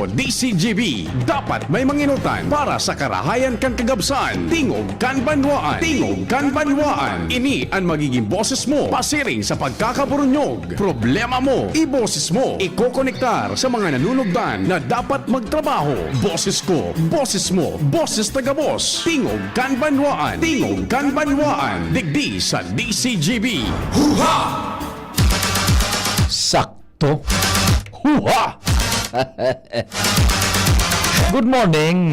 DCGB, dapat may manginutan para sa karahayan kan kagabsan. Tingog kan banwaan. Tingog kan banwaan. Ini ang magiging boses mo pasiring sa pagkakaburunyog. Problema mo, iboses mo. Iko-konektar sa mga nanunugdan na dapat magtrabaho. Boses ko, boses mo, boses taga-boss. Tingog kan banwaan. Tingog kan banwaan. Digdi sa DCGB. Huha! Sakto. Huha! Good morning.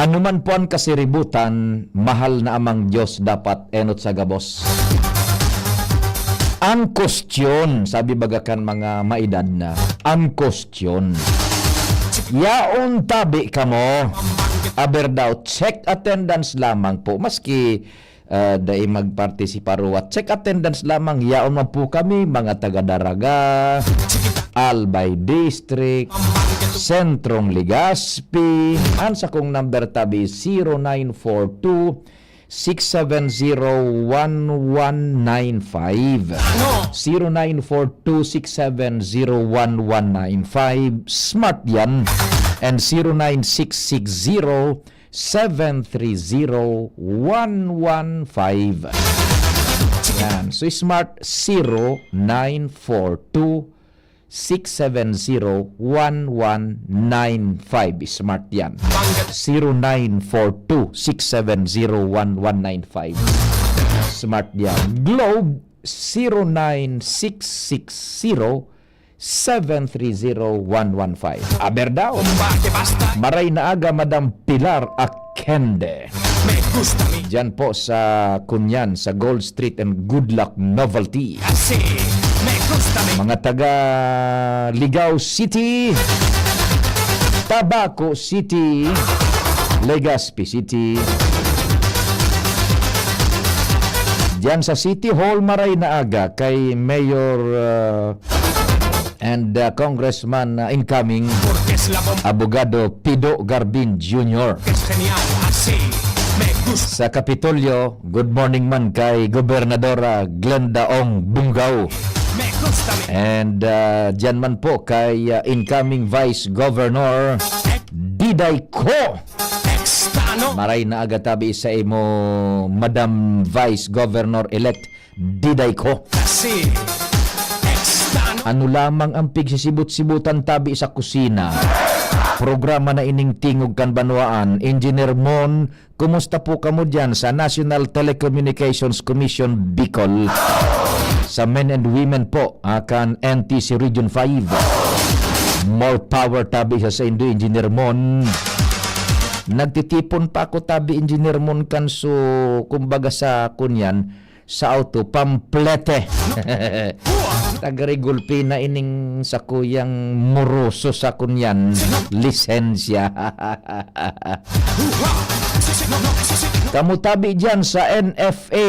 Anuman po ang kasiributan, mahal na amang Diyos dapat enot sa gabos. Ang question, sabi bagakan mga maedad na, ang question. Yaon tabi ka mo, aber daw, check attendance lamang po. Maski dahil magpartisipar at check attendance lamang, yaon man po kami, mga taga-Daraga, Albay District, Sentrong Legazpi. Ang sakong number tabi 0942-670-1195. 0942-670-1195. Smart yan. And 0966-730-115. Yan. So smart 0942-670-1195. Smart yan. 0942-670-1195. Smart yan. Globe 0966-730-115. Aber daw. Maray na aga, Madam Pilar Akende. Diyan po sa Kunyan, sa Gold Street and Good Luck Novelty. Mga taga Ligao City, Tabaco City, Legazpi City. Diyan sa City Hall, maray na aga kay Mayor and Congressman incoming Abogado Pido Garbin Jr. Sa Kapitolyo, good morning man kay Gobernadora Glenda Ong Bungaw. And dyan man po kay incoming Vice Governor Diday Ko. Maray na agatabi sa imo, Madam Vice Governor-elect Diday Ko. Ano lamang ang pigsisibut-sibutan tabi sa kusina? Programa na ining tingog kan banwaan. Engineer Mon, kumusta po kamo dyan sa National Telecommunications Commission Bicol? Sa men and women po, akan NTC Region 5. More power tabi sa Indo, Engineer Mon. Nagtitipon pa ako tabi, Engineer Mon, kanso kumbaga sa kunyan, sa auto, pamplete. Tagarigulpi na ining sa kuyang moroso sa kunyan, lisensya. Kamu tabi dyan sa NFA.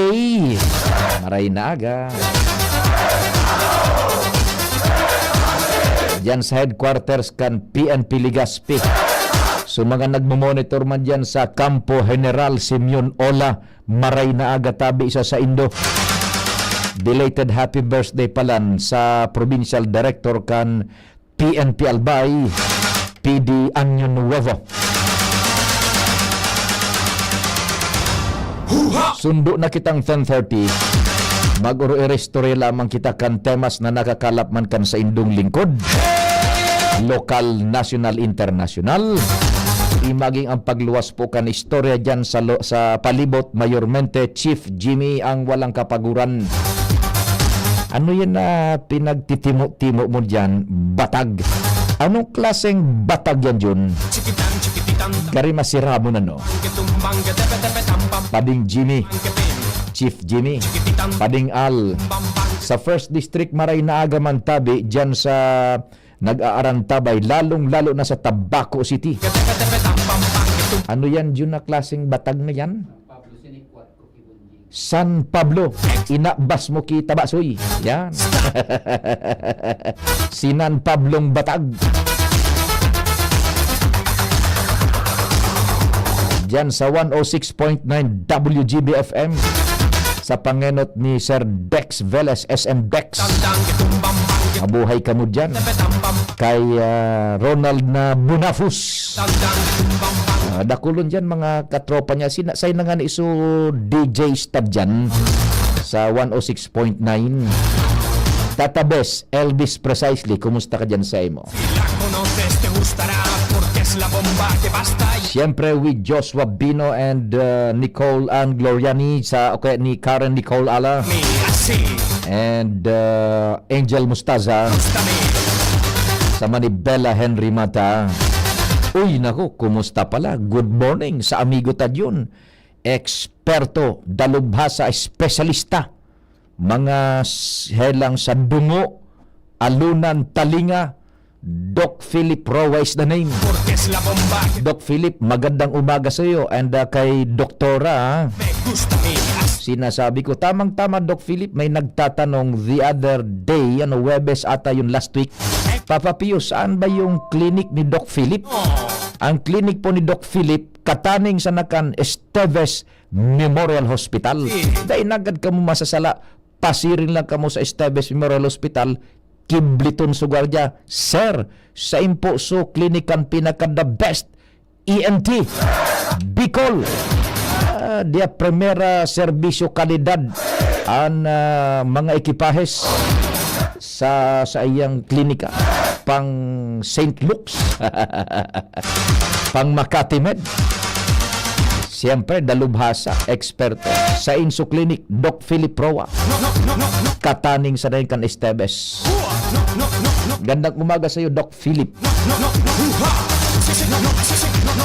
Maray na aga. Dyan sa headquarters kan PNP Legazpi. So mga nagmamonitor man dyan sa Campo General Simeon Ola, maray na aga tabi isa sa Indo. Belated happy birthday palan sa Provincial Director kan PNP Albay, PD Anyo Nuevo. Sundo na kitang 10:30. Mag-uro-restore lamang kita kan temas na nakakalap man kan sa Indong lingkod. Lokal, national, international. Imaging ang pagluwas po kan istorya dyan sa palibot, mayormente Chief Jimmy ang walang kapaguran. Ano yan na pinagtitimo-timo mo dyan? Batag. Anong klaseng batag yan dyan? Gari masira mo na, no? Pading Jimmy, Chief Jimmy, Pading Al. Sa First District, maray na aga man tabi dyan sa nag-aarantabay, lalong-lalo na sa Tabaco City. Ano yan dyan na klaseng batag na yan? San Pablo, inabas mo ki Tabasoy. Yan. Sinan Pablong Batag. Diyan sa 106.9 WGBFM sa pangenot ni Sir Dex Velez, SM Dex. Mabuhay ka mo dyan. Kay Ronald na Bunafus. Dakulon dyan mga katropa niya. Say na nga ni iso DJ stud dyan sa 106.9. Tatabes, Elvis Precisely, kumusta ka dyan sa imo? Siyempre with Joshua Bino and Nicole Ann Gloriani ni Karen Nicole Ala and Angel Mustaza sama ni Bella Henry Mata. Uy nako, kumusta pala? Good morning sa amigo ta yun. Eksperto, dalubhasa, espesyalista, mga helang sa dungo, alunan, talinga, Doc Philip Roa is the name. Doc Philip, magandang umaga sa iyo. And kay Doktora, sinasabi ko, tamang-tama Doc Philip, may nagtatanong the other day, Webes ata yung last week, Papa Pio, saan ba yung clinic ni Doc Philip? Ang clinic po ni Doc Philip, kataning sa nakan Esteves Memorial Hospital. Dahil nagad ka mo masasala, pasirin lang ka mo sa Esteves Memorial Hospital, Kibliton Sugardia. Sir, sa impo so klinikan pinaka the best ENT Bicol. Dia primera serbisyo kalidad ang mga ekipahes sa iyang klinika pang St. Luke's pang Makati Med. Siyempre, dalubhasa, eksperto. Sa Inso Clinic, Doc Philip Roa. Kataning sa dahin kan Esteves. Gandang umaga sa iyo, Doc Philip.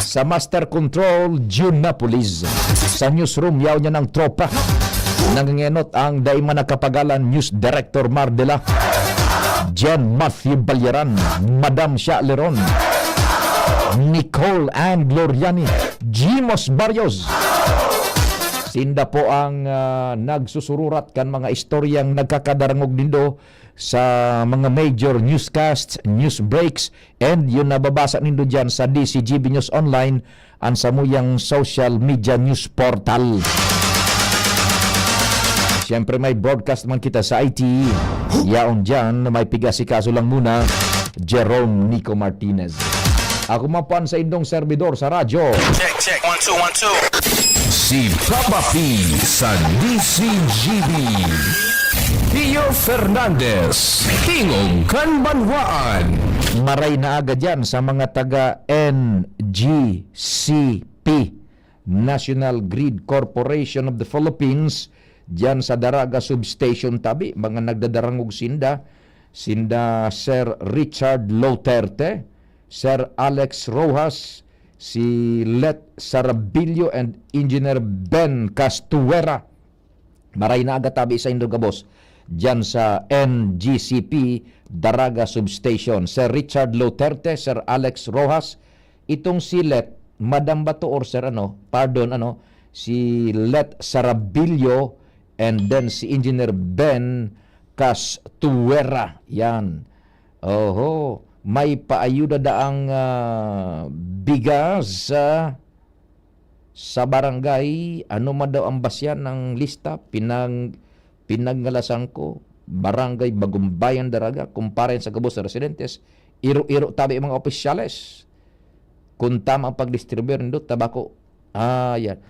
Sa Master Control, June Napolis. Sa newsroom, yaw niya ng tropa. Nangangenot ang daima nakapagalan News Director Mardela. Jen Matthew Balyaran. Madam Sha Leron. Nicole Ann Gloriani, Jimos Barrios. Sinda po ang nagsusururat kan mga istoryang nagkakadarangog nindo sa mga major newscasts, news breaks, and yun nababasa nindo dyan sa DCGB News Online ang samuyang social media news portal. Siyempre may broadcast man kita sa IT. Yaon dyan, may pigasikaso lang muna, Jerome Nico Martinez. Ako mapan sa indong servidor sa radyo. Check, 1, 2, 1, 2. Si Papa P sa DCGB. Pio Fernandez, Tingog Kanbanwaan. Maray na agad yan sa mga taga NGCP, National Grid Corporation of the Philippines, dyan sa Daraga Substation tabi. Mga nagdadarangog sinda Sir Richard Loterte, Sir Alex Rojas, si Let Sarabillo, and Engineer Ben Castuera. Maray na agad tabi sa Indogabos dyan sa NGCP Daraga Substation. Sir Richard Loterte, Sir Alex Rojas, itong si Let, Madam Bato or Sir si Let Sarabillo, and then si Engineer Ben Castuera. Yan. Oho. May paayuda daang bigas sa barangay. Ano man daw ang basyan ng lista? Pinangalasan ko. Barangay Bagumbayan Daraga. Kumparen sa Gabos sa residentes. Iro-iro tabi mga opisyales. Kung tama ang pag-distribute nito, tabako. Yan.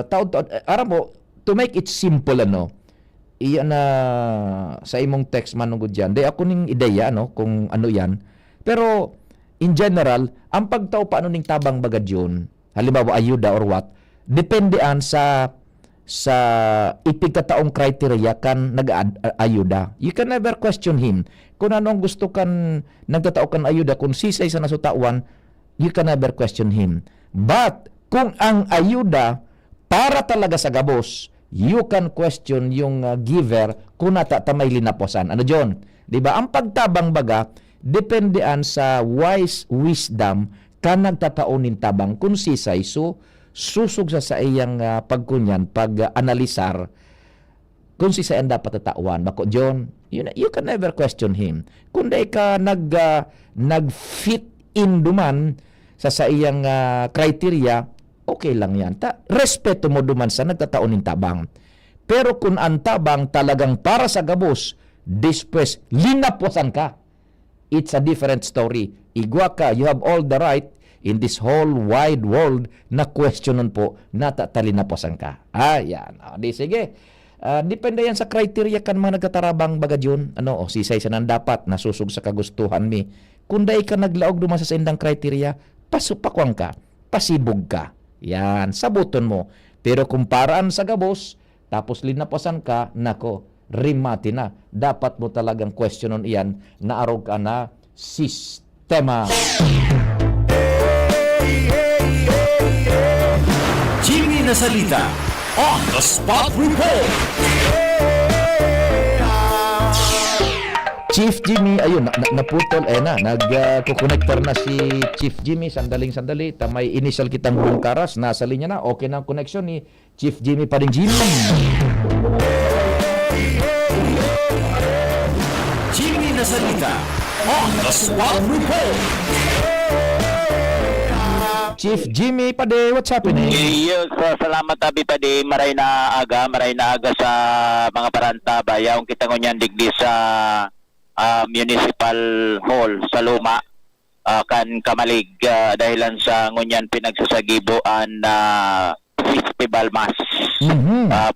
Taon-taon. Aram mo, to make it simple, iyan na sa imong text manungod dyan. Di ako ning ideya, kung ano yan. Pero, in general, ang pagtao paano ning tabang bagad yun, halimbawa ayuda or what, dependean sa ipigkataong criteria kan nag-ayuda. You can never question him. Kung anong gusto kan nagtatao kan ayuda, kung sisay sa nasutawan, you can never question him. But, kung ang ayuda para talaga sa gabos, you can question yung giver kung may linaposan. Ano John? Diba? Ang pagtabang baga, dependean sa wise wisdom ka nagtataonin tabang kung sisay. So, susog sa iyang pagkunyan, pag-analisar, kung sisay ang dapat tatawan. Bako John, you can never question him. Kung di ka nag-fit in duman sa iyang criteria, okay lang yan. Respeto mo duman sa nagtataonin tabang. Pero kung antabang talagang para sa gabos, dispwes, linapusan ka. It's a different story. Igwa ka, you have all the right in this whole wide world na questionon po na talinapusan ka. Yan. Di sige. Depende yan sa criteria kan mga nagkatarabang bagajyon. Sisay sa nang dapat nasusog sa kagustuhan mi. Kung dai ka naglaog duman sa indang criteria, pasupakwang ka, pasibog ka. Yan, sabuton mo. Pero kung paraan sa gabos, tapos linapasan ka, nako, rimati na. Dapat mo talagang questionon iyan na arog ka na sistema. Jimmy Nasalita on the spot report. Chief Jimmy, ayun, naputol, nagkukonektor na si Chief Jimmy, sandali, may initial kitang bungkaras, nasa linya na, okay na ang connection ni Chief Jimmy pa rin, Jimmy. Jimmy Nasalita on the spot report. Chief Jimmy Pade, what's happening? Yes, salamat abi padi maray na aga sa mga paranta bayaw kita ngunyan digdi sa municipal hall sa Luma kan Kamalig dahilan sa ngunyan pinagsasagibuan na festival mass.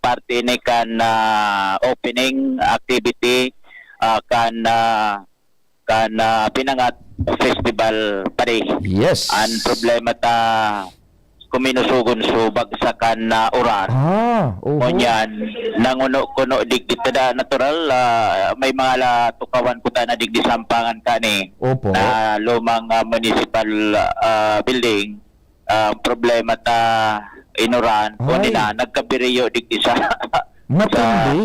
Parte ni kan opening activity kan pinangat festival pare. Yes. Ang problema ta kuminusugon so bagsakan na oras. Ngunyan nanguno-kuno digdi tada natural may mga tukawan ko ta na digdi sampangan kani. Opo. Na lumang municipal building. Problema ta inuran o nila nagkabiriyo digdi sa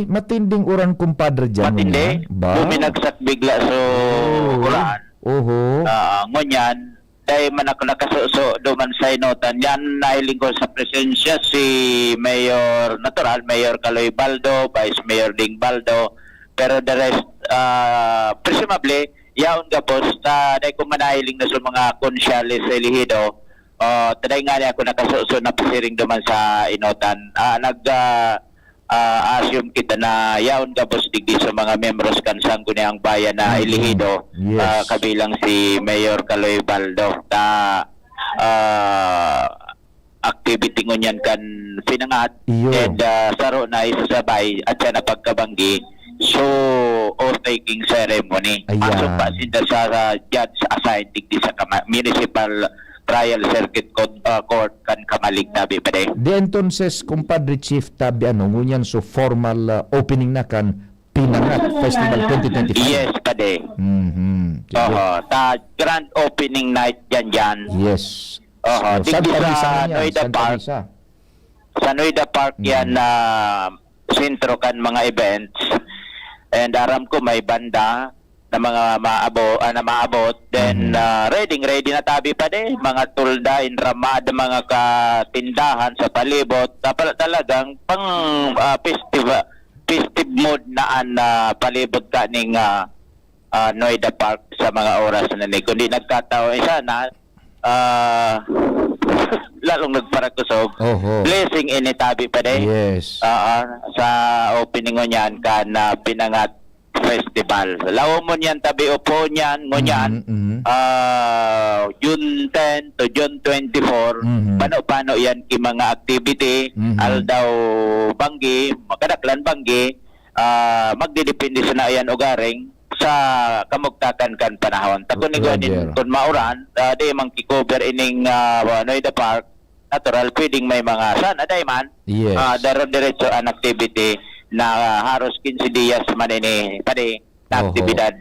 matinding uran kumpadre dyan. matindi buminagsak bigla so uran. Ngunyan dahil man ako nakasuso duman sa inotan yan nahiling ko sa presensya si Mayor Kaloy Baldo, Vice Mayor Ding Baldo, pero the rest presumably yaon gapos dahil ko manahiling na sa mga konsyales sa Elihido taday nga niya ako nakasuso na pasiring duman sa inotan assume kita na yaon gapos digdi sa mga membros kan sangguniang bayan na Elihido. Yes. Kabilang si Mayor Kaloy Baldo na activity ngunyan kan pinangat and saro na isasabay at siya na pagkabanggi so oath-taking ceremony. Pasok pa sinda sa judge assigned digdi sa municipal trial circuit court kan Kamalig tabi pa de. De entonces, compadre Chief tabi ngunyan so formal opening na kan Pinangat Festival 2025. Yes pa de. Ta grand opening night dyan. Yes. Digdi sa Noida Park. Sa Noida Park yan na sentro kan mga events. And aram ko may banda na mga maabot then ready na tabi pa de mga tulda in ramad mga katindahan sa palibot talagang pang festive mood na palibot ka ning Noida Park sa mga oras na ni kundi nagkataon isa na lalong nagparakusog blessing ini tabi pa de. Yes. Sa opening ngunyan kan pinangat festival. Lawo mo niyan tabi upo niyan ngunyan June 10 to June 24 paano yan ki mga activity aldaw banggi makadaklan banggi magdidepende sa na yan ugaring sa kamugtakan kan panahon takon ni ganin kun mauran di man ki-cover ining Noida Park natural pwedeng may mga sana dayman diretso an activity na haros 15 días man ini pade na aktibidad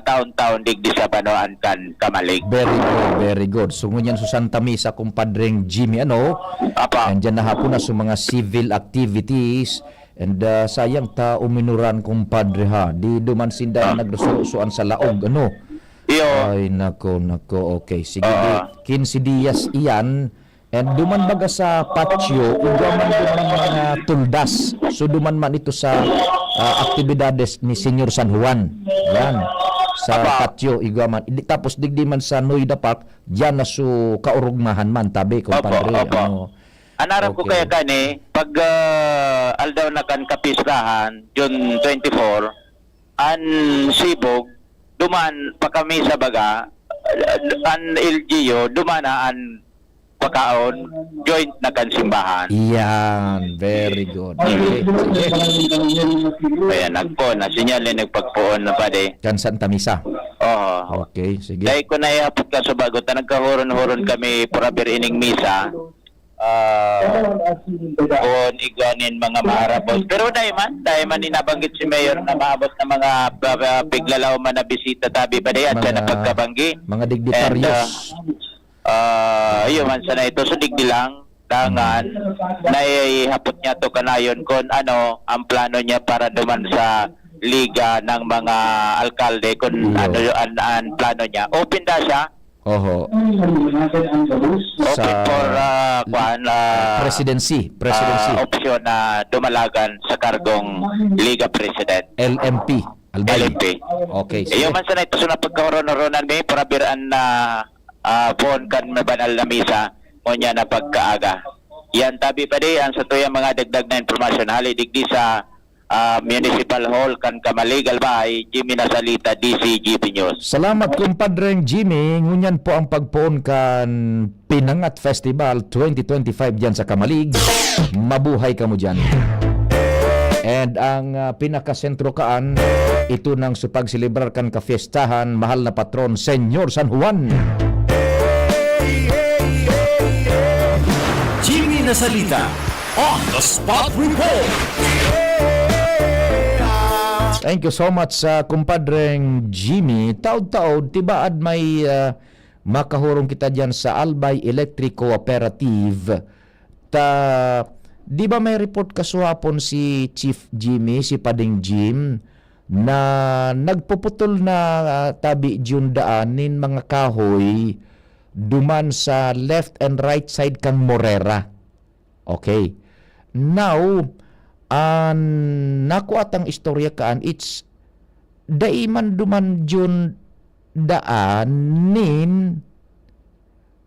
taon-taon digdi sa Banoan kan Kamalig. Very good. So ngunyan sa Santa Misa kumpadreng Jimmy andyan na hapon na sa mga civil activities and sayang ta uminuran kumpadre ha. Di duman sinda nagrusuan sa laog Ay nako okay. Sige 15 días iyan. And duman baga sa patio, duman mga tuldas. So duman man ito sa aktibidades ni Senior San Juan. Yan. Sa patio, igaman. Tapos digdi man sa Noida Park, diyan na su kaurugmahan man tabi, kumpadre. Anaram ko kaya kani, pag aldaw na kan kapistahan June 24 an Sibog duman pa kami sa baga an LGU dumanaan pakaon joint na kan simbahan. Yan, very good. Okay. Kaya nagpo na sinyalin nagpagpuon na pade. Kan Santa Misa. Oo. Okay, sige. Dahil ko na ihapot ka sa bago, nagkahuron-huron kami purabir ining misa. Kung iganin mga maharapos. Pero dahil man inabanggit si Mayor na maabot na mga piglalaw man na bisita tabi pa at siya na pagkabanggi. Mga dignitariyos. Iyo man sana ito. So digdi lang. Dangan na ihapot niya to kanayon kung ano ang plano niya para duman sa liga ng mga alkalde kung ano ang plano niya. Open na siya. Oho. Open for Presidency. option na dumalagan sa kargong Liga President. LMP. Albay. LMP. Okay. Sige. Iyo man sa ito na pagkaroon-ronan may parabiraan na phone kan mabanal na misa mo niya na pagkaaga. Yan tabi pa di ang sa tuyang mga dagdag na informasyon halidigdi sa Municipal Hall kan Kamalig Albay, Jimmy Nasalita, DCGP News. Salamat kumpadreng Jimmy. Ngunyan po ang pagpuon kan Pinangat Festival 2025 dyan sa Kamalig. Mabuhay ka mo dyan. And ang pinakasentro kaan, ito nang supagsilibrar kan kafiestahan, mahal na patron, Senyor San Juan. Jimmy Nasalita, on the spot report. Thank you so much sa kumpadreng Jimmy. Taod-taod, tibaad may makahurong kita dyan sa Albay Electric Cooperative. Di ba may report kasuhapon si Chief Jimmy, si Pading Jim, na nagpuputol na tabi June daanin mga kahoy duman sa left and right side kang Morera. Okay. Now, nakuat ang istorya kaan, it's daiman duman June daanin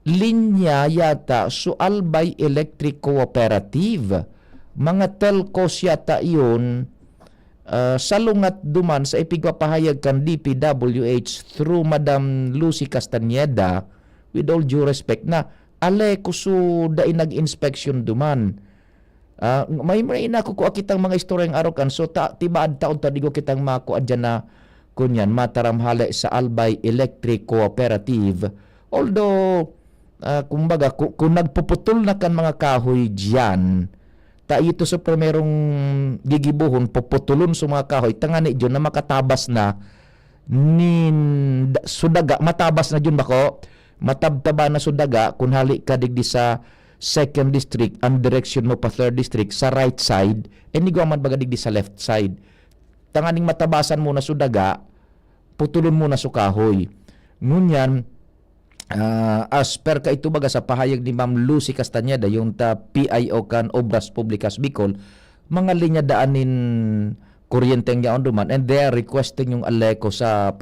linya yata so Albay Electric Cooperative. Mga telcos yata yun salungat duman sa ipigpapahayag kan DPWH through Madam Lucy Castañeda, with all due respect, na ale kuso dai nag-inspection duman. May nakukuha kitang mga istoryang arokan, so tibaad taon tadigo kitang makuha dyan na kunyan mataramhali sa Albay Electric Cooperative. Although kumbaga kung nagpuputol na kan mga kahoy dyan, ito sa primerong gigibuhon puputulon sa mga kahoy tangani dyan na makatabas na sudaga, matabas na dyan bako, matabtaba na sudaga kung hali ka digdi sa 2nd District, ang direction mo pa 3rd District, sa right side, hindi man baga digdi sa left side. Tanganing matabasan mo na sudaga, putulon mo na sa kahoy. Ngunyan, as per ka ito baga sa pahayag ni Ma'am Lucy Castañeda, yung PIO kan Obras Publicas Bicol, mga linya daanin kuryenteng yaon duman, and they are requesting yung aleko sa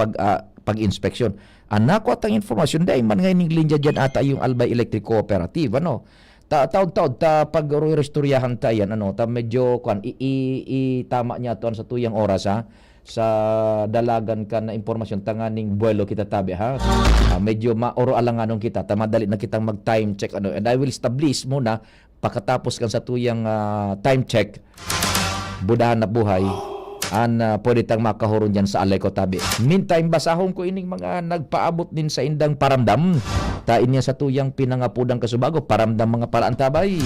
pag-inspeksyon. Anako at ang informasyon, dahil man ngayon yung linya dyan ata yung Albay Electric Cooperative, ano? Taon-taon, pag-restoryahan tayo, ano? Medyo, tama niya ito sa tuyang oras, ha? Sa dalagan ka na informasyon, tanganing buwelo kita tabi, ha? Medyo maoro alanganong kita, madali na kitang mag-time check, ano? And I will establish muna, pagkatapos kan sa tuyang time check, budahan na buhay, pwede tang makahuron dyan sa Aleko tabi. Meantime, basahon ko ining mga nagpaabot din sa indang paramdam. Tain niya sa tuyang pinangapudang kasubago, paramdam mga paraan tabay.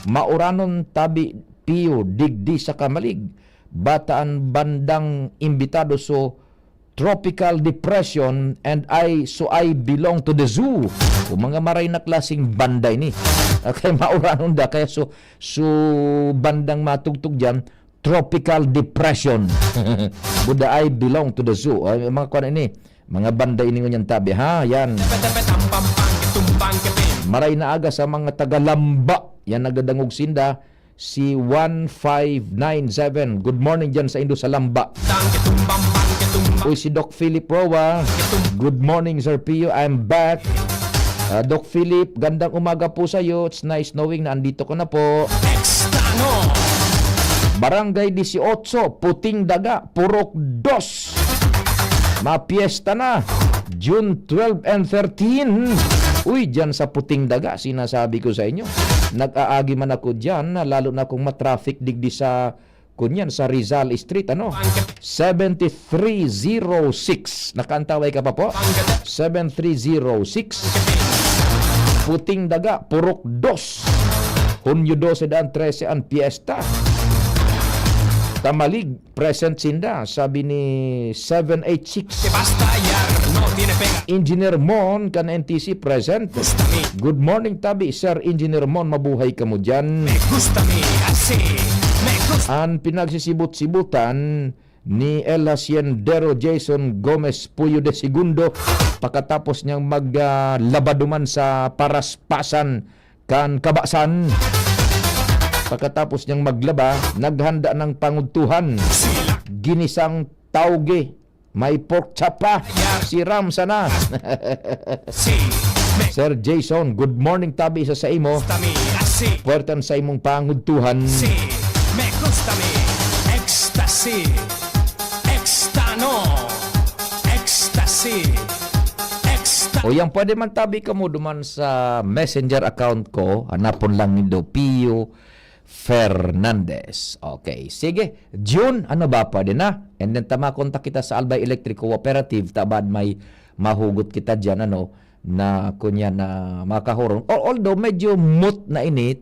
Mauranon tabi piyo, digdi sa Kamalig. Bataan bandang imbitado so tropical depression and I belong to the zoo. O mga maray na klaseng banda ini. Okay, mauranon da. Kaya so bandang matugtog dyan, tropical depression. Buda I belong to the zoo. Ay, mga kuwan ini, mga banda ini ngunyan tabi, ha? Yan. Maray na aga sa mga taga-Lamba. Yan nagadangog sinda. Si 1597. Good morning dyan sa Indo sa Lamba. Uy, si Doc Philip Roa. Good morning, Sir Pio. I'm back. Doc Philip, gandang umaga po sa iyo. It's nice knowing na andito ko na po. Barangay 18, Puting Daga, Purok 2. Mapiesta na. June 12 and 13. Uy, dyan sa Puting Daga, sinasabi ko sa inyo. Nag-aagi man ako dyan, lalo na kung matraffic digdi sa kunyan sa Rizal Street, 7306. Nakantaway ka pa po? 7306. Puting Daga, Purok 2. Hunyo 12 dan 13 ang piyesta. Tamalig, present sinda, sabi ni 786. Engineer Mon, kan NTC, present. Good morning, Tabi. Sir Engineer Mon, mabuhay ka mo dyan. Ang pinagsisibut-sibutan ni El Haciendero Jason Gomez Puyo de Segundo pagkatapos niyang maglabaduman sa paraspasan kan Kabasan. Pagkatapos niyang maglaba, naghanda ng panguntuhan. Ginisang tauge, may pork chop pa. Si Ram sana. Sir Jason, good morning, Tabi sa imo. Puwertan sa imong panguntuhan. Me gusta mi ecstasy, extano, ecstasy, O yan, pwede man, Tabi ka mo duman sa messenger account ko. Hanapon lang nindo Pio Fernandez. Okay, sige. June, ano ba? Pwede na. And then tama kontak kita sa Albay Electric Cooperative. Tabad may mahugot kita dyan, na kunya na makahurong. Although medyo moot na ini,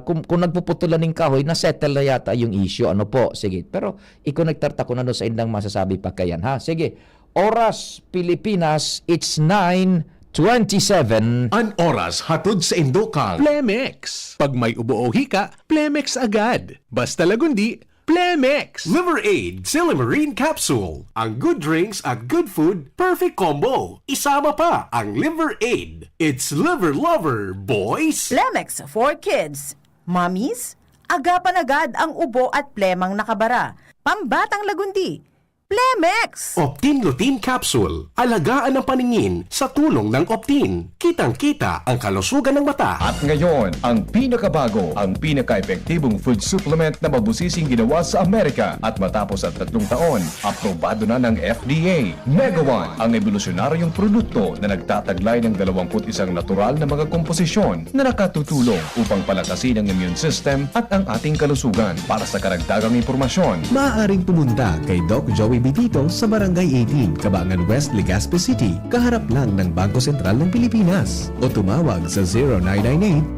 kung nagpuputulan ng kahoy, na-settle na yata yung issue. Ano po? Sige. Pero i-connectar ta ko na sa indang masasabi pa kayan, ha? Sige. Oras, Pilipinas, it's 9:27. An oras hatod sa Indokal. Plemex. Pag may ubo o hika, Plemex agad. Basta lagundi, Plemex. Liver Aid Silimarine Capsule. Ang good drinks at good food, perfect combo. Isama pa ang Liver Aid. It's liver lover, boys. Plemex for kids. Mommies, agapan agad ang ubo at plemang nakabara. Pambatang lagundi. Plemex! Optin Lutein Capsule. Alagaan ang paningin sa tulong ng Optin. Kitang-kita ang kalusugan ng mata. At ngayon, ang pinakabago, ang pinaka-epektibong food supplement na mabusising ginawa sa Amerika at matapos at 3 taon, aprobado na ng FDA. Mega One, ang evolusyonaryong produkto na nagtataglay ng 21 natural na mga komposisyon na nakatutulong upang palakasin ang immune system at ang ating kalusugan. Para sa karagdagang impormasyon, maaaring pumunta kay Doc Joey Bitito sa Barangay 18, Cabangan West, Legazpi City, kaharap lang ng Bangko Sentral ng Pilipinas. O tumawag sa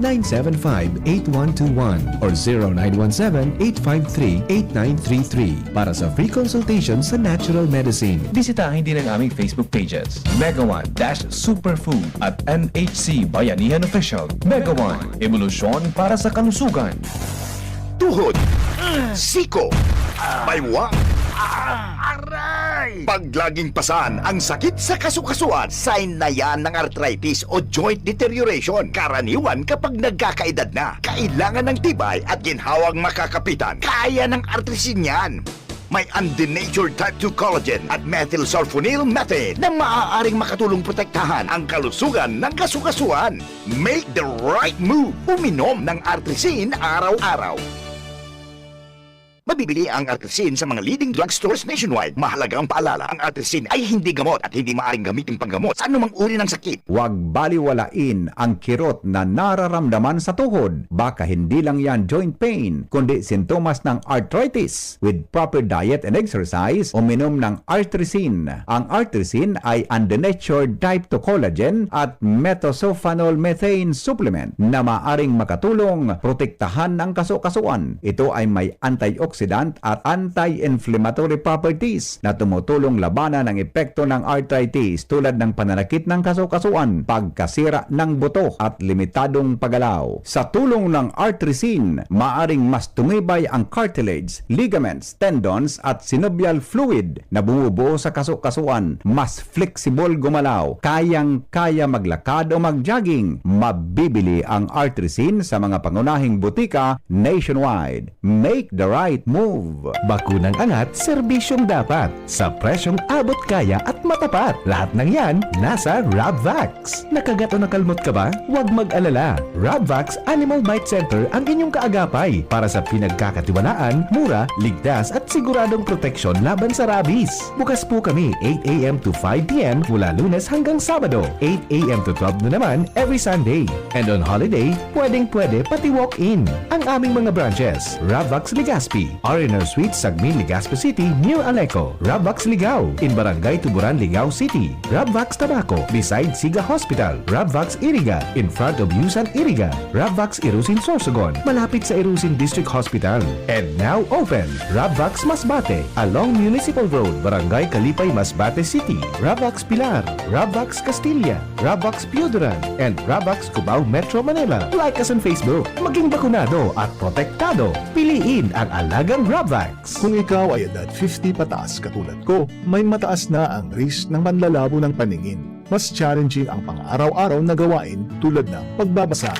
0998-975-8121 or 0917-853-8933 para sa free consultation sa natural medicine. bisitahin din ang aming Facebook pages, Mega One Superfood at NHC Bayanihan Official. Mega One, evolusyon para sa kalusugan. Tuhod, siko, baywang, aray! Pag laging pasan ang sakit sa kasukasuan, sign na yan ng arthritis o joint deterioration. Karaniwan kapag nagkakaedad na, kailangan ng tibay at ginhawang makakapitan. Kaya ng artrisin yan. May undenatured type 2 collagen at methylsulfonyl methane na maaaring makatulong protektahan ang kalusugan ng kasukasuan. Make the right move. Uminom ng artrisin araw-araw. Mabibili ang artrisin sa mga leading drugstores nationwide. Mahalaga ang paalala, ang artrisin ay hindi gamot at hindi maaaring gamitin panggamot sa anumang uri ng sakit. Huwag baliwalain ang kirot na nararamdaman sa tuhod. Baka hindi lang yan joint pain, kundi sintomas ng arthritis. With proper diet and exercise, uminom ng artrisin. Ang artrisin ay undenatured type 2 collagen at methylsulfonyl methane supplement na maaaring makatulong protektahan ang kasukasuan. Ito ay may antioxidant at anti-inflammatory properties na tumutulong labanan ang epekto ng arthritis tulad ng pananakit ng kasukasuan, pagkasira ng buto at limitadong paggalaw. Sa tulong ng artrisin, maaring mas tumibay ang cartilage, ligaments, tendons at synovial fluid na bumubuo sa kasukasuan, mas flexible gumalaw, kayang-kaya maglakad o mag-jogging. Mabibili ang artrisin sa mga pangunahing butika nationwide. Make the right move. Bakunang angat, serbisyong dapat. Sa presyong abot kaya at matapat. Lahat ng yan nasa Rabvax. Nakagat o nakalmot ka ba? Huwag mag-alala. Rabvax Animal Bite Center ang inyong kaagapay para sa pinagkakatiwalaan, mura, ligtas at siguradong proteksyon laban sa rabies. Bukas po kami 8 a.m. to 5 p.m. mula Lunes hanggang Sabado, 8 a.m. to 12 na naman every Sunday. And on holiday, pwedeng-pwede pati walk-in. Ang aming mga branches, Rabvax Legazpi, R&R Suite, Sagmin, Legazpi City, New Aleco, Rabvax Ligao, in Barangay Tuburan, Ligao City, Rabvax Tabaco, beside Siga Hospital, Rabvax Iriga, in front of Yusan Iriga, Rabvax Irusin Sorsogon, malapit sa Irusin District Hospital. And now open, Rabvax Masbate, along Municipal Road, Barangay Kalipay, Masbate City, Rabvax Pilar, Rabvax Castilla, Rabvax Piuduran, and Rabvax Cubao Metro Manila. Like us on Facebook, maging bakunado at protektado. Piliin ang alagang Rabvax. Kung ikaw ay edad 50 pataas katulad ko, may mataas na ang risk ng panlalabo ng paningin. Mas challenging ang pang-araw-araw na gawain tulad ng pagbabasa,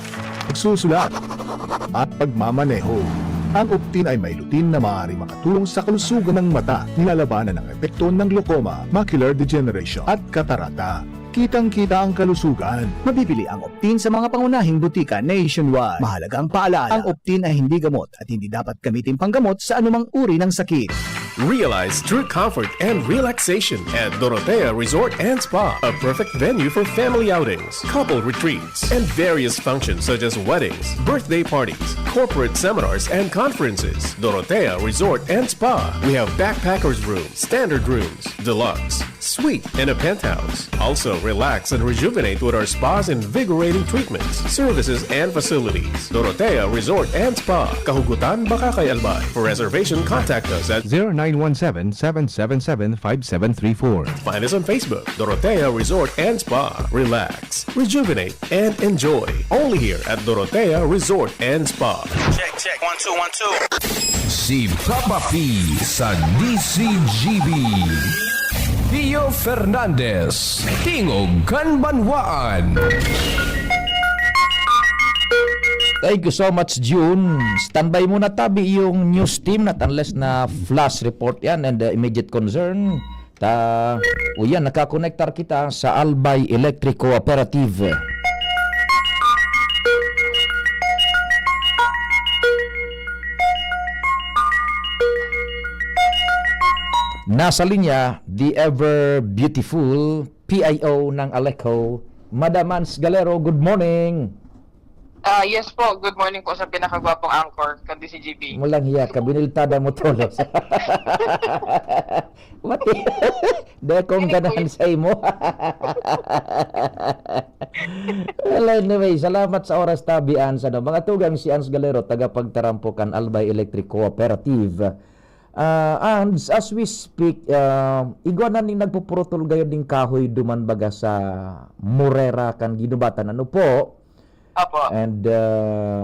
pagsusulat, at pagmamaneho. Ang Optin ay may lutin na maaari makatulong sa kalusugan ng mata, nilalabanan ang epekto ng glaucoma, macular degeneration at katarata. Kitang-kita ang kalusugan. Mabibili ang Optin sa mga pangunahing butika nationwide. Mahalagang paalala, ang Optin ay hindi gamot at hindi dapat gamitin panggamot sa anumang uri ng sakit. Realize true comfort and relaxation at Dorotea Resort and Spa, a perfect venue for family outings, couple retreats, and various functions such as weddings, birthday parties, corporate seminars, and conferences. Dorotea Resort and Spa. We have backpackers rooms, standard rooms, deluxe, suite, and a penthouse. Also, relax and rejuvenate with our spas and invigorating treatments, services, and facilities. Dorotea Resort and Spa, Kahugutan, Bakakay, Albay. For reservation, contact us at 0917-777-5734. Find us on Facebook, Dorotea Resort and Spa. Relax, rejuvenate, and enjoy. Only here at Dorotea Resort and Spa. Check, 1 2 1 2. Si Papa P sa DCGB. Pio Fernandez, Tingog Kanbanwaan. Thank you so much, June. Standby muna tabi yung news team not unless na flash report yan and immediate concern. O yan, nakakonektar kita sa Albay Electric Cooperative. Nasa linya, the ever beautiful PIO ng Aleco, Madam Ans Galero. Good morning. Yes po, good morning po sa pinakagwapong anchor, kandi si GB. Mulang hiya ka, biniltada mo tolos. Mati, dahil kong ganahan sa imo. Well, anyway, salamat sa oras tabian sa mga tugang si Ans Galero, tagapagtarampukan Albay Electric Cooperative. And as we speak, iguanan ning nagpupurutol gayon ding kahoy duman baga sa Morera kan ginubatan. Ano po? Apo. And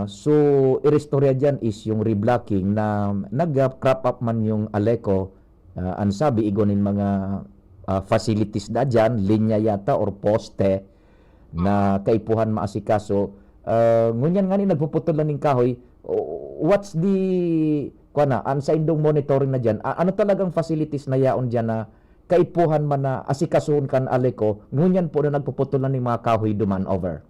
so, irestorya dyan is yung reblocking na nag-crop up man yung Aleco. Ang sabi, igonin mga facilities na dyan, linya yata or poste na kaipuhan maasikaso. Ngunyan nga ni nagpuputol lang ng kahoy. What's the sa indong monitoring na dyan? Ano talagang facilities na yaon dyan na kaipuhan man na asikasuhon kan Aleco? Ngunyan po na nagpuputol lang ng mga kahoy duman over.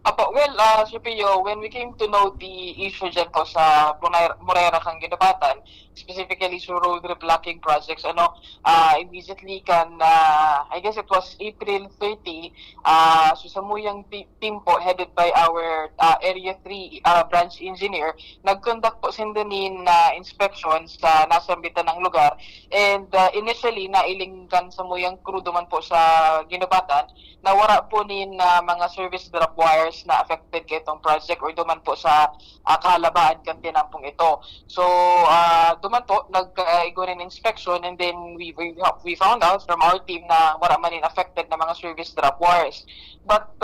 Apo, well, Sipio, when we came to know the issue dyan po sa Morera kang ginabatan, specifically sa road reblocking projects, immediately I guess it was April 30, so sa muyang team po, headed by our Area 3 branch engineer, nag-conduct po sindanin inspection sa nasambitan ng lugar, and initially, nailingkan sa muyang crew duman po sa ginabatan, na wala po nin mga service drop wires na affected kay itong project or duman po sa kahalabaan kan tinampong ito. So, duman po, nag-igunin inspection and then we found out from our team na wala man affected na mga service drop wires. But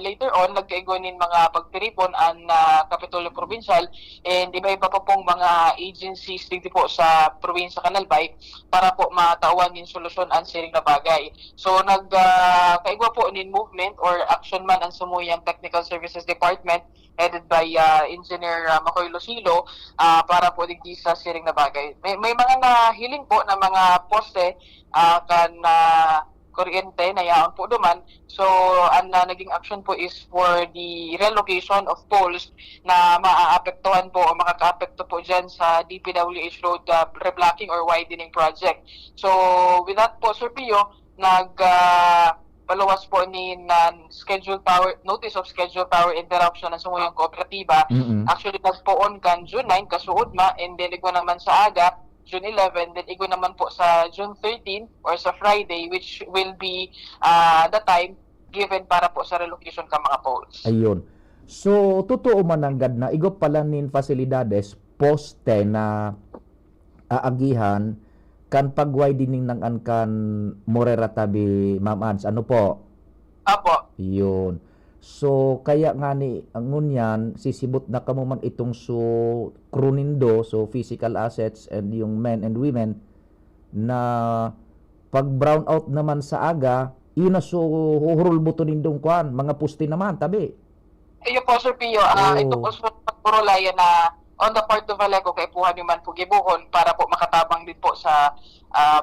later on, nag-igunin mga pagtiripon ang Kapitolyo Provincial and iba-iba pa pong mga agencies dito po sa probinsya Kanalbay para po matawan yung solusyon ang siring na bagay. So, kaigwa po nin movement or action man ang sumuyang Technical Services Department headed by Engineer Makoy Lucilo para po digdi sa siring na bagay. May mga nahiling po na mga poste kuryente na yaon po duman. So, ang naging action po is for the relocation of poles na maaapektuhan po o makakaapekto po dyan sa DPWH road reblocking or widening project. So, with that po, Sir Pio, paluwas po ni notice of scheduled power interruption ng sumuyang kooperatiba. Actually, nagpoon kan June 9, kasuod ma, and then igwa naman sa aga, June 11, then igwa naman po sa June 13 or sa Friday, which will be the time given para po sa relocation ka mga poles. Ayun. So, totoo man ang gad na igop pala nin fasilidades poste na aagihan kan pag-widening ng kan Morera tabi Ma'am Ans. Ano po? Apo. Yun. So, kaya nga ni ang ngunyan, sisibot na kamo man itong krunindo, so physical assets and yung men and women, na pag brown out naman sa aga, yun na huhurul buto nindong kwan, mga pusti naman, tabi. Iyo po, Sir Pio, ito po sa pagpurulayan na on the part of Aleco, kay puhan yung man po gibuhon para po makatabang din po sa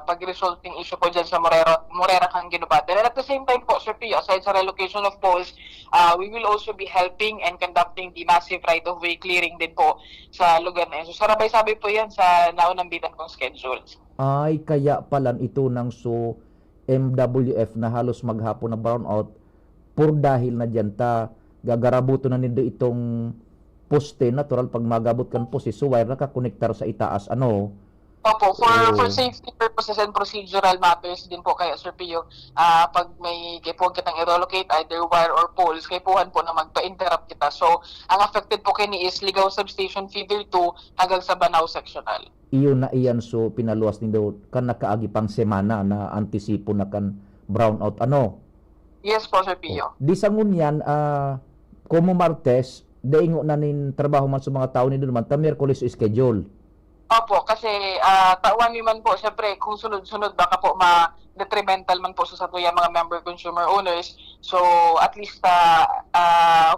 pag-resulting issue po dyan sa Morera kang ginubatan. And at the same time po, Sir Pio, aside sa relocation of poles, we will also be helping and conducting the massive right-of-way clearing din po sa lugar na yun. So, sarabay-sabay po yan sa naunang bitan kong schedules. Ay, kaya pala ito ng MWF na halos maghapon na brownout, pur dahil na dyan gagarabuto na nindo itong poste, natural pag magabot kan poste, so wire nakakonektar sa itaas, ano? Opo, for safety purposes and procedural matters din po kaya, Sir Pio, pag may kaipuhan kitang i-relocate, either wire or poles, kaipuhan po na magpa-interrupt kita. So, ang affected po kini is Ligaw Substation Feeder 2 hanggang sa Banao Sectional. Iyon na iyan, so pinaluwas nindo kan nakaagi pang semana na antisipo na kan brownout, ano? Yes po, Sir Pio. Di sa ngunyan, como Martes, daingo na nin trabaho man sa mga tao ni naman, ta Miyerkules schedule. Opo, kasi tawan man po, syempre, kung sunod-sunod, baka po ma-detrimental man po sa tuya mga member consumer owners. So, at least,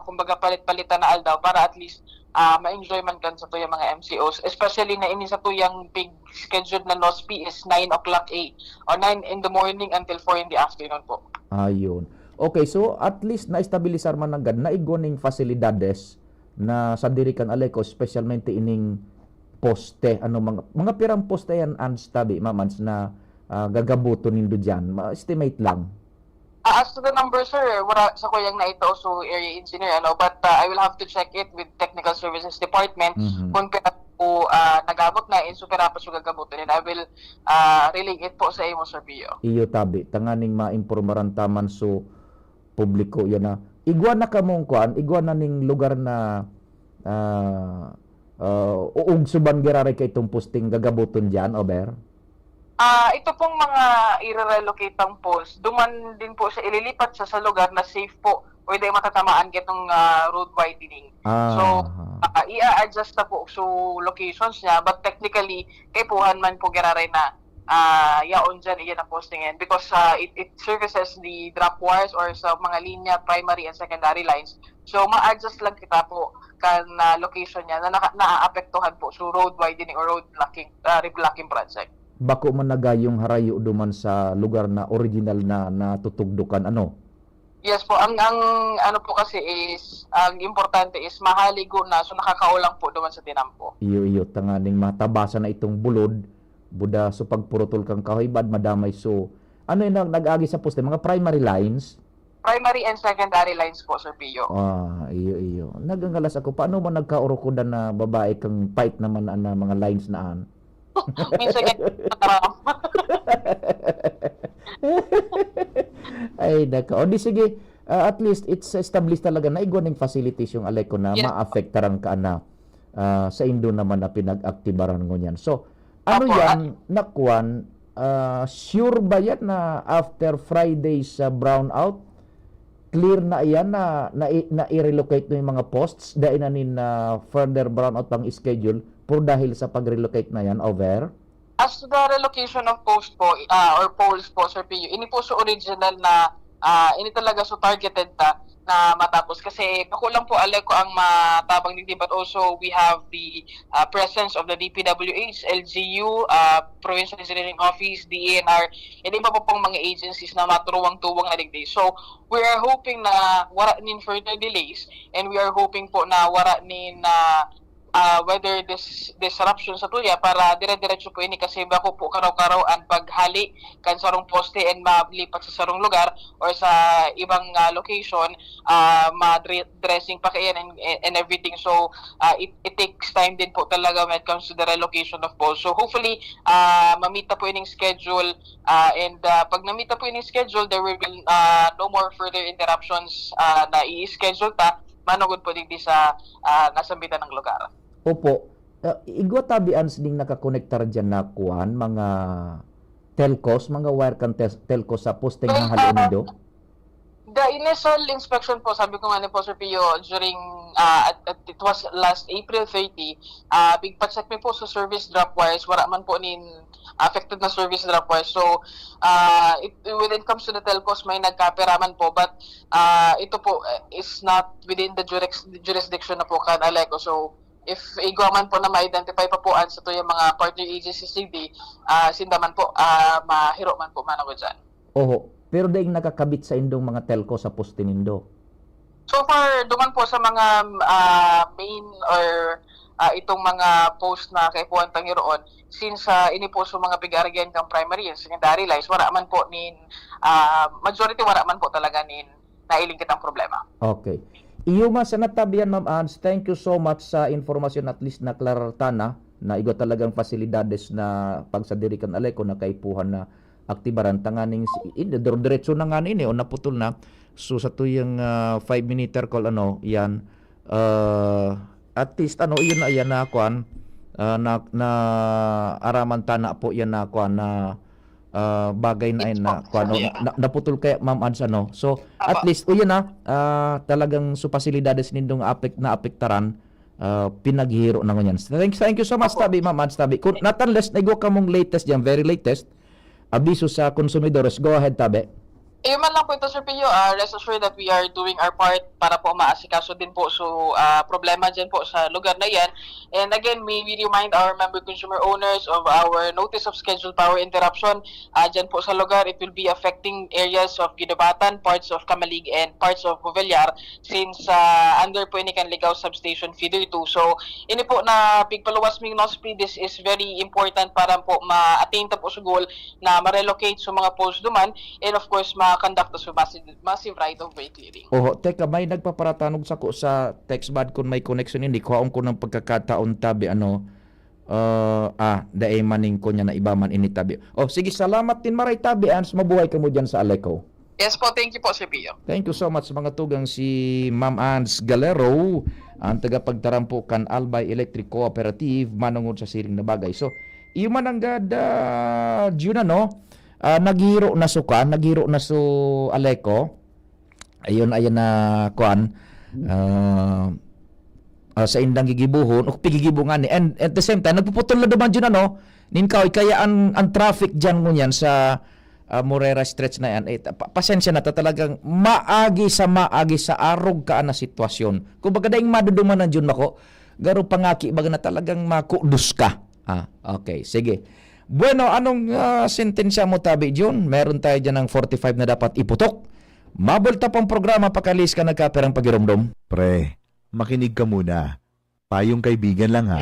kumbaga palit-palitan na aldaw para at least ma-enjoy man kan sa tuya mga MCOs. Especially na ini sa tuyang big scheduled na NOSPI is 9 o'clock or 9 in the morning until 4 in the afternoon po. Ayun. Okay, so at least na-estabilisar man agad na igoning fasilidades na sa dirikan Aleco, specialmente ining poste, ano mga pirang poste yan anstabi, mamans na gagabuto nindo dyan. Ma-estimate lang. As to the number, sir, wala sa kuyang na ito, so area engineer, but I will have to check it with Technical Services Department kung pera po nagabot na in supera pa siya gagabutin. And I will relay it po sa imo, Sir Pio. Iyo tabi, tanganing ma-impormaran taman so publiko yan na. Igwa na kamong kuan, igwa na ning lugar na uug suban girare kay itong posting gagabuton dyan, Ober? Ito pong mga i-relocate ang poles, duman din po sa ililipat sa lugar na safe po o hindi matatamaan kitong road widening. So, i-adjust na po so locations niya, but technically, kay puhan man po girare na yaon dyan, iyan ang posting yan because it services the drop wires or sa mga linya, primary and secondary lines. So, ma-adjust lang kita po kan location niya na naaapektuhan po so road widening or road blocking, reblocking project. Bako man nagayong harayo duman sa lugar na original na natutugdukan, ano? Yes po, ang ano po kasi is, ang importante is mahaligo na so nakakaulang po duman sa tinampo. Iyo, tanganing matabasa na itong bulod, buda so pagpurutol kang kahoy bad madamay so ano yung nag-agi sa poste, mga primary lines? Primary and secondary lines po, Sir Pio. Iyo. Nagangalas ako, paano mo nagkaorokodan na babae kang fight naman na mga lines naan? Minsan Ay, naka. O di sige, at least it's established talaga na igwaning facilities yung Aleco na ma-affectaran ka na sa Indo naman na pinag-aktibaran ngo niyan. So, ano yan, nakuan, sure ba yan na after Friday sa brownout, clear na yan na i-relocate no yung mga posts dahil na nin further brownout pang schedule po dahil sa pag-relocate na yan, over? As to the relocation of posts po, or poles po, Sir Pio, ini po sa original na ini talaga so targeted na matapos kasi makulang po Aleco ang matabang dito, but also we have the presence of the DPWH, LGU, Provincial Engineering Office, DENR, and iba pa pong mga agencies na maturuwang-tuwang na digday. So we are hoping na wala nin further delays, and we are hoping po na wala nin whether this disruption sa tuya para dire-diretso po ini kasi bako po karaw-karaw ang paghali kan sarong poste and malipat sa sarong lugar or sa ibang location, ma-dressing pa kayan and everything. So it takes time din po talaga when it comes to the relocation of poles. So hopefully mamita po ining schedule, and pag namita po ining schedule, there will be no more further interruptions na i-schedule manugod po digdi sa nasambitan ng lugar. Opo. Igwa tabian sining nakakonektar dyan na kuan, mga telcos, mga wire kan telcos sa posting ng halin nido? The initial inspection po, sabi ko nga ni po Sir Pio, during, it was last April 30, big pag-check po sa service drop wires, wala man po nin affected na service drop wires. So, when it comes to the telcos, may nagkapiraman po, but ito po is not within the jurisdiction na po kan Aleco. So, if igwaman po na ma-identify pa po sa to yung mga partner agencies hindi, sindaman po, mahiro man po manawad dyan. Oho. Pero daing nakakabit sa indong mga telco sa poste nindo? So far, duman po sa mga main or itong mga post na kay Puan Tangiroon, since ini po sa mga pigarigyan kang primary and secondary lines, wala man po majority wala man po talaga nailingkit ang problema. Okay. Iyuma sa natabihan, Ma'am Ans, thank you so much sa informasyon, at least na klarartana na igo talagang fasilidades na pagsadirikan Aleco na kaipuhan na aktibaran tanganing diretso na nga nini o naputol na. So sa tuyang 5-minute call yan at least yun na yan na kuan na araman tana po yan na kuan na bagay na na kuan naputol kaya Ma'am Ans so at least yun na talagang su pasilidades nindong apektaran pinaghiro na ngunyan. Thank you so much Tabi Ma'am Ans Tabi. Kung natanles na igo ka mong latest diyan, very latest abiso sa konsumidores, go ahead Tabi. Man lang po ito, Sir Pio, rest assured that we are doing our part para po maasikaso din po so problema dyan po sa lugar na yan. And again, we remind our member consumer owners of our notice of scheduled power interruption dyan po sa lugar. It will be affecting areas of Ginobatan, parts of Camalig, and parts of Movellar since under po ini kan Ligaw Substation Feeder 2. So, ini po na pigpaluwas ming NOSP, this is very important para po ma-attain ta po sa goal na ma-relocate sa mga poles duman, and of course, conduct sa massive right-of-way clearing. Oho, teka, may nagpaparatanog sa text bad kung may connection hindi. Kuhaon ko ng pagkakataon Tabi, dae maning ko niya na ibaman ini Tabi. Sige, salamat din maray Tabi, Ans, mabuhay ka mo dyan sa Aleco. Yes po, thank you po, Sir Pio. Thank you so much mga tugang si Ma'am Ans Galero, ang tagapagtarampo kan Albay Electric Cooperative, manungod sa siring na bagay. So, iyo man ang gada, naghiro na so Aleco. Ayun na kuan sa indang gigibuhon o pigigibungan ni, and at the same time nagpuputol na duman dyan ninkaw kaya ang traffic dyan ngunyan sa Morera stretch na yan pasensya na talagang maagi sa arog ka na sitwasyon. Kung baga daing maduduman na dyan ako garo pangaki baga na talagang makudus ka. Okay, sige. Bueno, anong sentensya mo Tabi John? Meron tayo dyan ng 45 na dapat iputok. Mabulta pang programa pakalis ka nagkaperang pagiromdom. Pre, makinig ka muna. Payong kaibigan lang ha.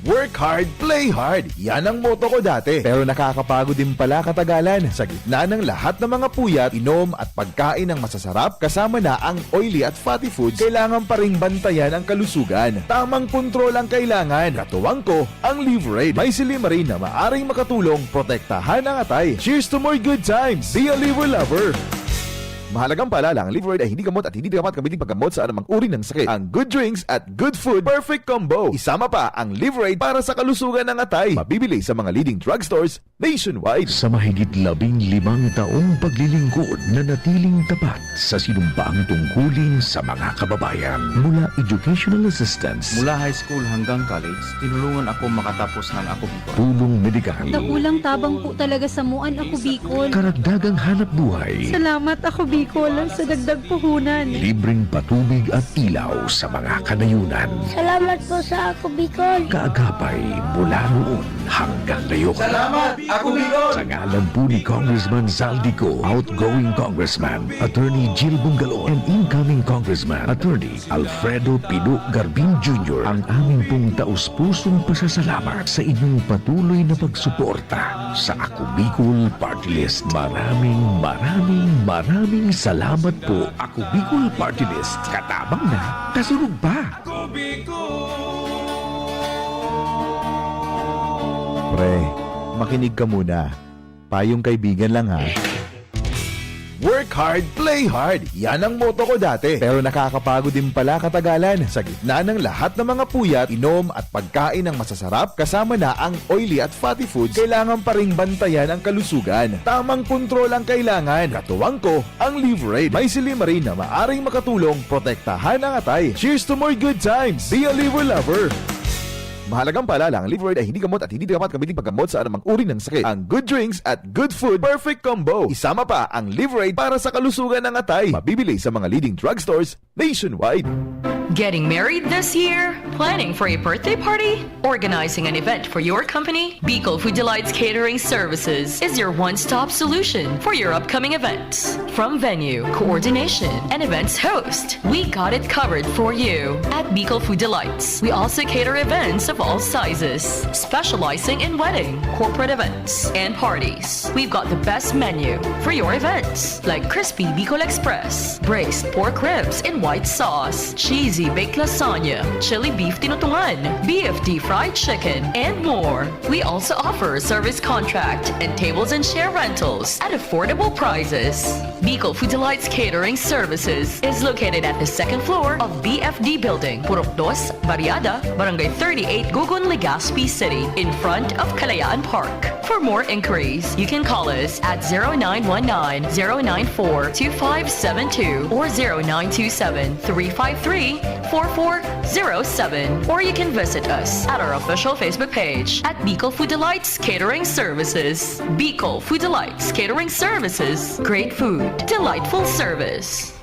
Work hard, play hard. Yan ang motto ko dati. Pero nakakapagod din pala katagalan. Sa gitna ng lahat ng mga puyat, inom at pagkain ng masasarap, kasama na ang oily at fatty foods, kailangan pa ring bantayan ang kalusugan. Tamang kontrol ang kailangan. Katuwang ko, ang Liverade. May Silimarin na maaring makatulong protektahan ang atay. Cheers to more good times. Be a liver lover. Mahalagang paalala, ang liver ay hindi gamot at hindi dapat gamitin paggamot sa anumang uri ng sakit. Ang good drinks at good food, perfect combo. Isama pa ang Liverade para sa kalusugan ng atay. Mabibili sa mga leading drugstores nationwide. Sa mahigit 15 taong paglilingkod na natiling tapat sa sinumpaang tungkulin sa mga kababayan. Mula educational assistance, Mula high school hanggang college, tinulungan ako makatapos ng Ako Bicol. tulong medikal, Naulang tabang po talaga sa muan Ako Bicol. karagdagang hanap buhay, Salamat Ako Bicol sa dagdag puhunan. libreng patubig at ilaw sa mga kanayunan. Salamat po sa Ako Bicol. Kaagapay mula noon hanggang ngayon. Salamat, Ako Bicol! Sa ngalan po ni Congressman Zaldico, outgoing Congressman, Attorney Jill Bungalon, and incoming Congressman, Attorney Alfredo Pino Garbin Jr., ang aming pong taus-pusong pasasalamat sa inyong patuloy na pagsuporta sa Ako Bicol Party List. Maraming salamat po, Ako Bicol Party List. Katabang na, kasunod pa. Pre, makinig ka muna. Payong kaibigan lang ha. Work hard, play hard. Yan ang motto ko dati. Pero nakakapagod din pala katagalan. Sa gitna ng lahat ng mga puyat, inom at pagkain ng masasarap, kasama na ang oily at fatty foods, kailangan pa ring bantayan ang kalusugan. Tamang kontrol ang kailangan. Katuwang ko, ang Liverade. May silimarin na maaring makatulong protektahan ang atay. Cheers to more good times. Be a liver lover. Mahalagang paalala, ang Liverade ay hindi gamot at hindi dapat gamitin paggamot sa anumang uri ng sakit. Ang good drinks at good food, perfect combo. Isama pa ang Liverade para sa kalusugan ng atay. Mabibili sa mga leading drugstores nationwide. Getting married this year? Planning for a birthday party? Organizing an event for your company? Bicol Food Delights Catering Services is your one-stop solution for your upcoming events. From venue, coordination, and events host, we got it covered for you. At Bicol Food Delights, we also cater events of all sizes, specializing in wedding, corporate events, and parties. We've got the best menu for your events, like crispy Bicol Express, braised pork ribs in white sauce, cheesy baked lasagna, chili beef tinutungan, BFD fried chicken, and more. We also offer a service contract and tables and chair rentals at affordable prices. Bicol Food Delights Catering Services is located at the second floor of BFD Building, Purok 2, Barriada, Barangay 38, Gugun, Legazpi City, in front of Kalayaan Park. For more inquiries, you can call us at 0919-094-2572 or 0927-353-4407, or you can visit us at our official Facebook page at Bicol Food Delights Catering Services. Bicol Food Delights Catering Services. Great food, delightful service.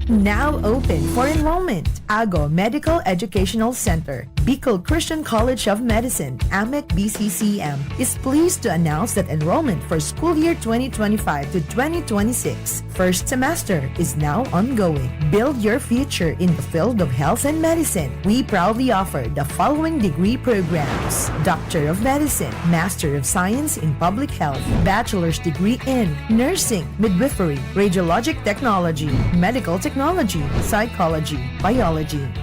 Now open for enrollment. AGO Medical Educational Center, Bicol Christian College of Medicine, AMEC BCCM, is pleased to announce that enrollment for school year 2025 to 2026 first semester is now ongoing. Build your future in the field of health and medicine. We proudly offer the following degree programs: Doctor of Medicine, Master of Science in Public Health, Bachelor's degree in Nursing, Midwifery, Radiologic Technology, Medical Technology, Psychology, Biology,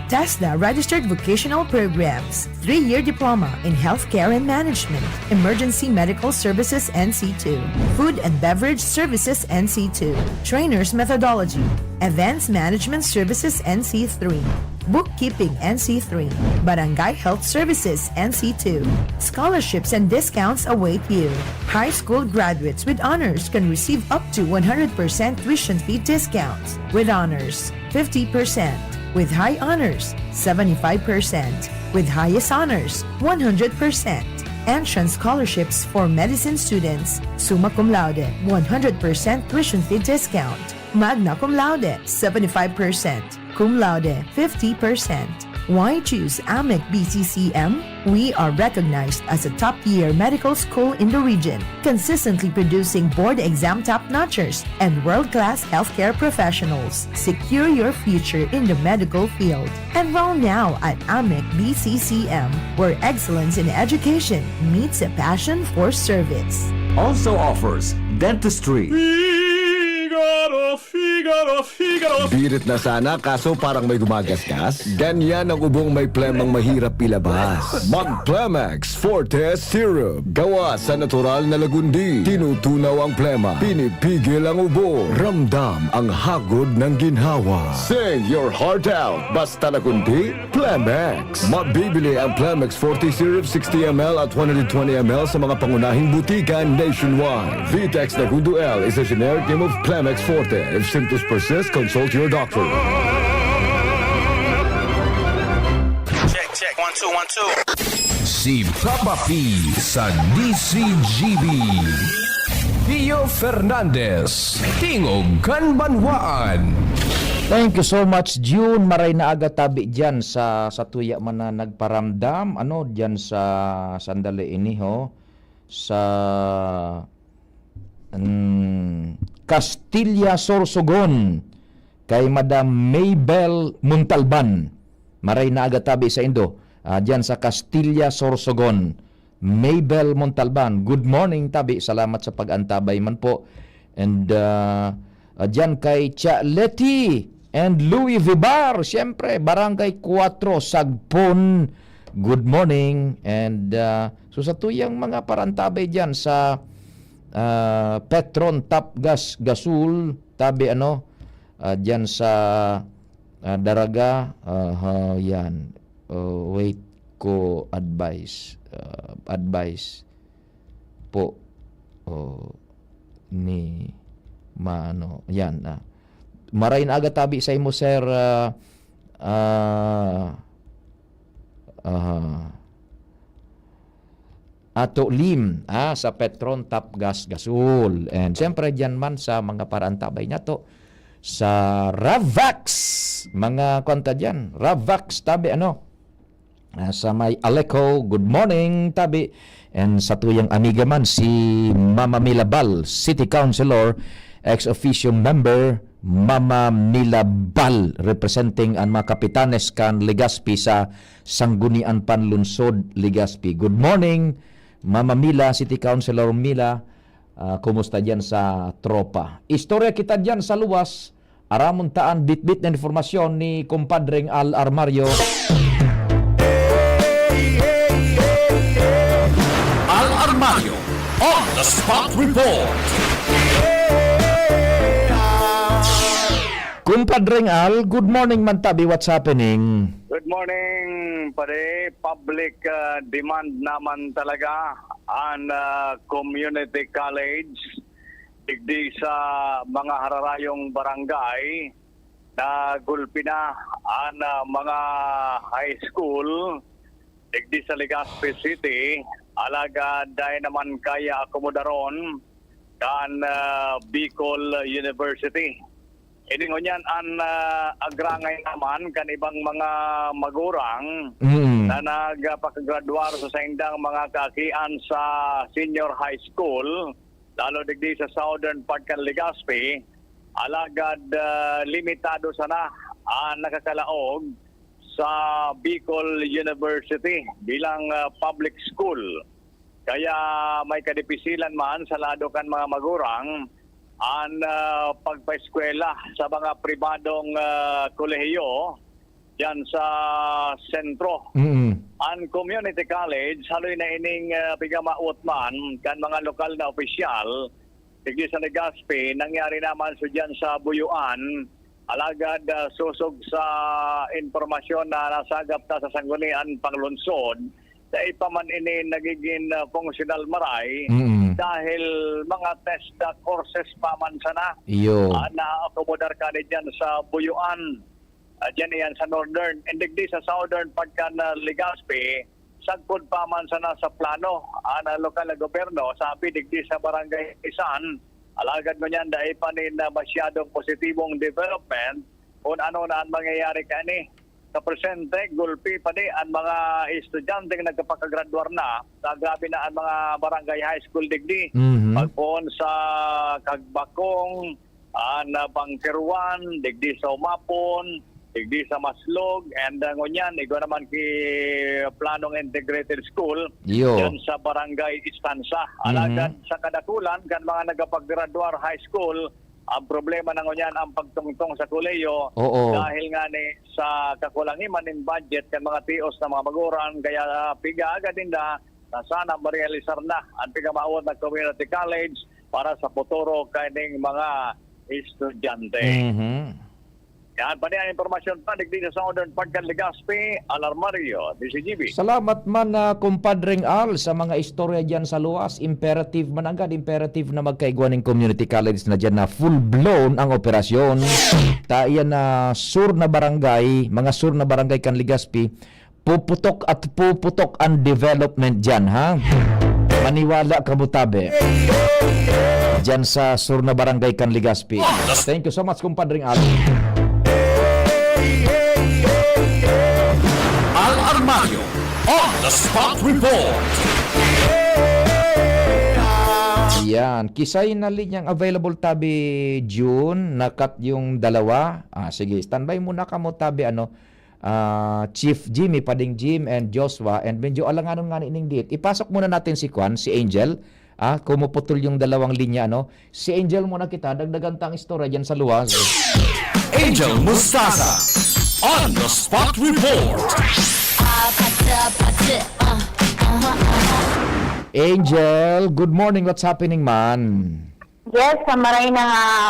TESDA registered vocational programs, 3-year diploma in healthcare and management, emergency medical services NC2, food and beverage services NC2, trainers methodology, events management services NC3, bookkeeping NC3, barangay health services NC2. Scholarships and discounts await you. High school graduates with honors can receive up to 100% tuition fee discounts. With honors, 50%. With high honors, 75%. With highest honors, 100%. Entrance scholarships for medicine students, summa cum laude, 100% tuition fee discount. Magna cum laude, 75%. Cum laude, 50%. Why choose AMEC BCCM? We are recognized as a top-tier medical school in the region, consistently producing board exam top-notchers and world-class healthcare professionals. Secure your future in the medical field. Enroll now at AMEC BCCM, where excellence in education meets a passion for service. Also offers dentistry, Figaro, Figaro. Birit na sana kaso parang may gumagasgas. Ganyan ang ubong may plemang mahirap ilabas. Mag-Plemex Forte Syrup. Gawa sa natural na lagundi. Tinutunaw ang plema. Pinipigil ang ubo. Ramdam ang hagod ng ginhawa. Sing your heart out. Basta lagundi, Plemex. Mabibili ang Plemex Forte Syrup 60ml at 120ml sa mga pangunahing butika nationwide. Vitex Nagundo L is a generic name of Plemex Forte. If symptoms persist, consult your doctor. Check. 1, 2, 1, 2. Si Papa P sa DCGB. Pio Fernandez, Tingog Kanbanwaan. Thank you so much, June. Maray na aga tabi dyan sa tuya man na nagparamdam. Ano, dyan sa sandali ini, ho. Sa Castilla, Sorsogon. Kay Madam Maybel Montalban. Maray na aga tabi sa Indo. Dyan sa Castilla, Sorsogon. Maybel Montalban. Good morning, tabi. Salamat sa pag-antabay man po. And dyan kay Cha Leti and Louis Vibar, siyempre, Barangay 4, Sagpon. Good morning. And so sa tuyang mga parantabay dyan sa Petron Top Gas Gasul, tabi dyan sa Daraga, yan. Wait ko advice po ni maano yan maray na aga tabi sa imo sir Ato Lim sa Petron Top Gas Gasul. And siyempre dyan man sa mga parantabay na to sa Ravax, mga konta dyan Ravax tabi sa may Aleco, good morning tabi. And sa tuyang amiga man si Mama Milabal, City Councilor, ex-officio member Mama Milabal, representing ang mga kapitanes kan Legazpi sa Sanggunian Panlunsod, Legazpi. Good morning Mama Mila, City Councilor Mila. Kumusta dyan sa tropa? Istorya kita dyan sa luwas. Aramon taan bit-bit na informasyon ni kumpadreng Al Armario. Al Armario on the spot report. Kumpadreng Al, good morning man tabi, what's happening? Good morning, pare. Public demand naman talaga ang community college digdi sa mga hararayong barangay na gulpi na ang mga high school digdi sa Legazpi City. Alaga dahil naman kaya akomodaron kan Bicol University. Iningon yan ang agrangay naman kan ibang mga magurang na nagpakagraduar sa saindang mga kakian sa senior high school, lalo digdi sa southern part kan Legazpi. Alagad limitado sana ang nakakalaog sa Bicol University bilang public school. Kaya may kadipisilan man sa lado kan mga magurang ang pagpaeskwela sa mga pribadong kolehiyo yan sa sentro. Ang community college, haloy na ining pigamaot man kan mga lokal na opisyal digdi sa Legazpi, nangyari naman so dyan sa Buyuan. Alagad susog sa informasyon na nasagap ta sa Sanggunian Panglunsod sa ipaman ini nagiging functional maray dahil mga test courses pa man sana na-accommodar ka dyan sa Buyuan. Dyan yan sa northern and digdi sa southern part ka na Legazpi, sagpod pa man sana sa plano na lokal na gobyerno, sabi digdi sa barangay Isan. Alagad mo niyan dahil pa rin masyadong positibong development kung ano na ang mangyayari ka ni. Sa presente, gulpi pa di ang mga estudyante na nagkapakagraduar na, grabe na ang mga barangay high school digdi. Pagpoon sa Kagbakong, Bangkeruan, digdi sa Umapon, digdi sa Maslog, and ngunyan, igo naman ki Planong Integrated School, yan sa barangay Istansa. Alagad sa kadakulan, kan mga nagkapaggraduar high school, Ang problema na ngunyan ang pagtungtong sa kuleyo Oo. dahil nga ni sa kakulangiman in budget ng mga tios na mga maguran kaya piga agad na sana marealisar na ang pigamawad ng community college para sa futuro kaning mga estudyante. Yan pa niya ang informasyon pa digdi sa Southern Part ng Legazpi, Alarmario, DCGB. Salamat man na kumpadring Al sa mga istorya dyan sa luwas. Imperative man agad, imperative na magkaigwan ng community college na dyan na full-blown ang operasyon. Iyan na sur na barangay, mga sur na barangay kan Legazpi, puputok at puputok ang development dyan, ha? Maniwala ka Butabe. Dyan sa sur na barangay kan Legazpi. Thank you so much, kumpadring Al. Al Armario on the spot report. Yan, kisay na linyang available tabi June, nakat yung dalawa. Sige, standby muna ka mo tabi Chief Jimmy, Pading Jim and Joshua, and medyo alanganon nga ining date. Ipasok muna natin si Kwan, si Angel. Kumuputol yung dalawang linya, Si Angel muna kita, dagdagan tang istorya dyan sa luwas. Angel Mustasa on the spot report. Angel, good morning. What's happening, man? Yes, maray na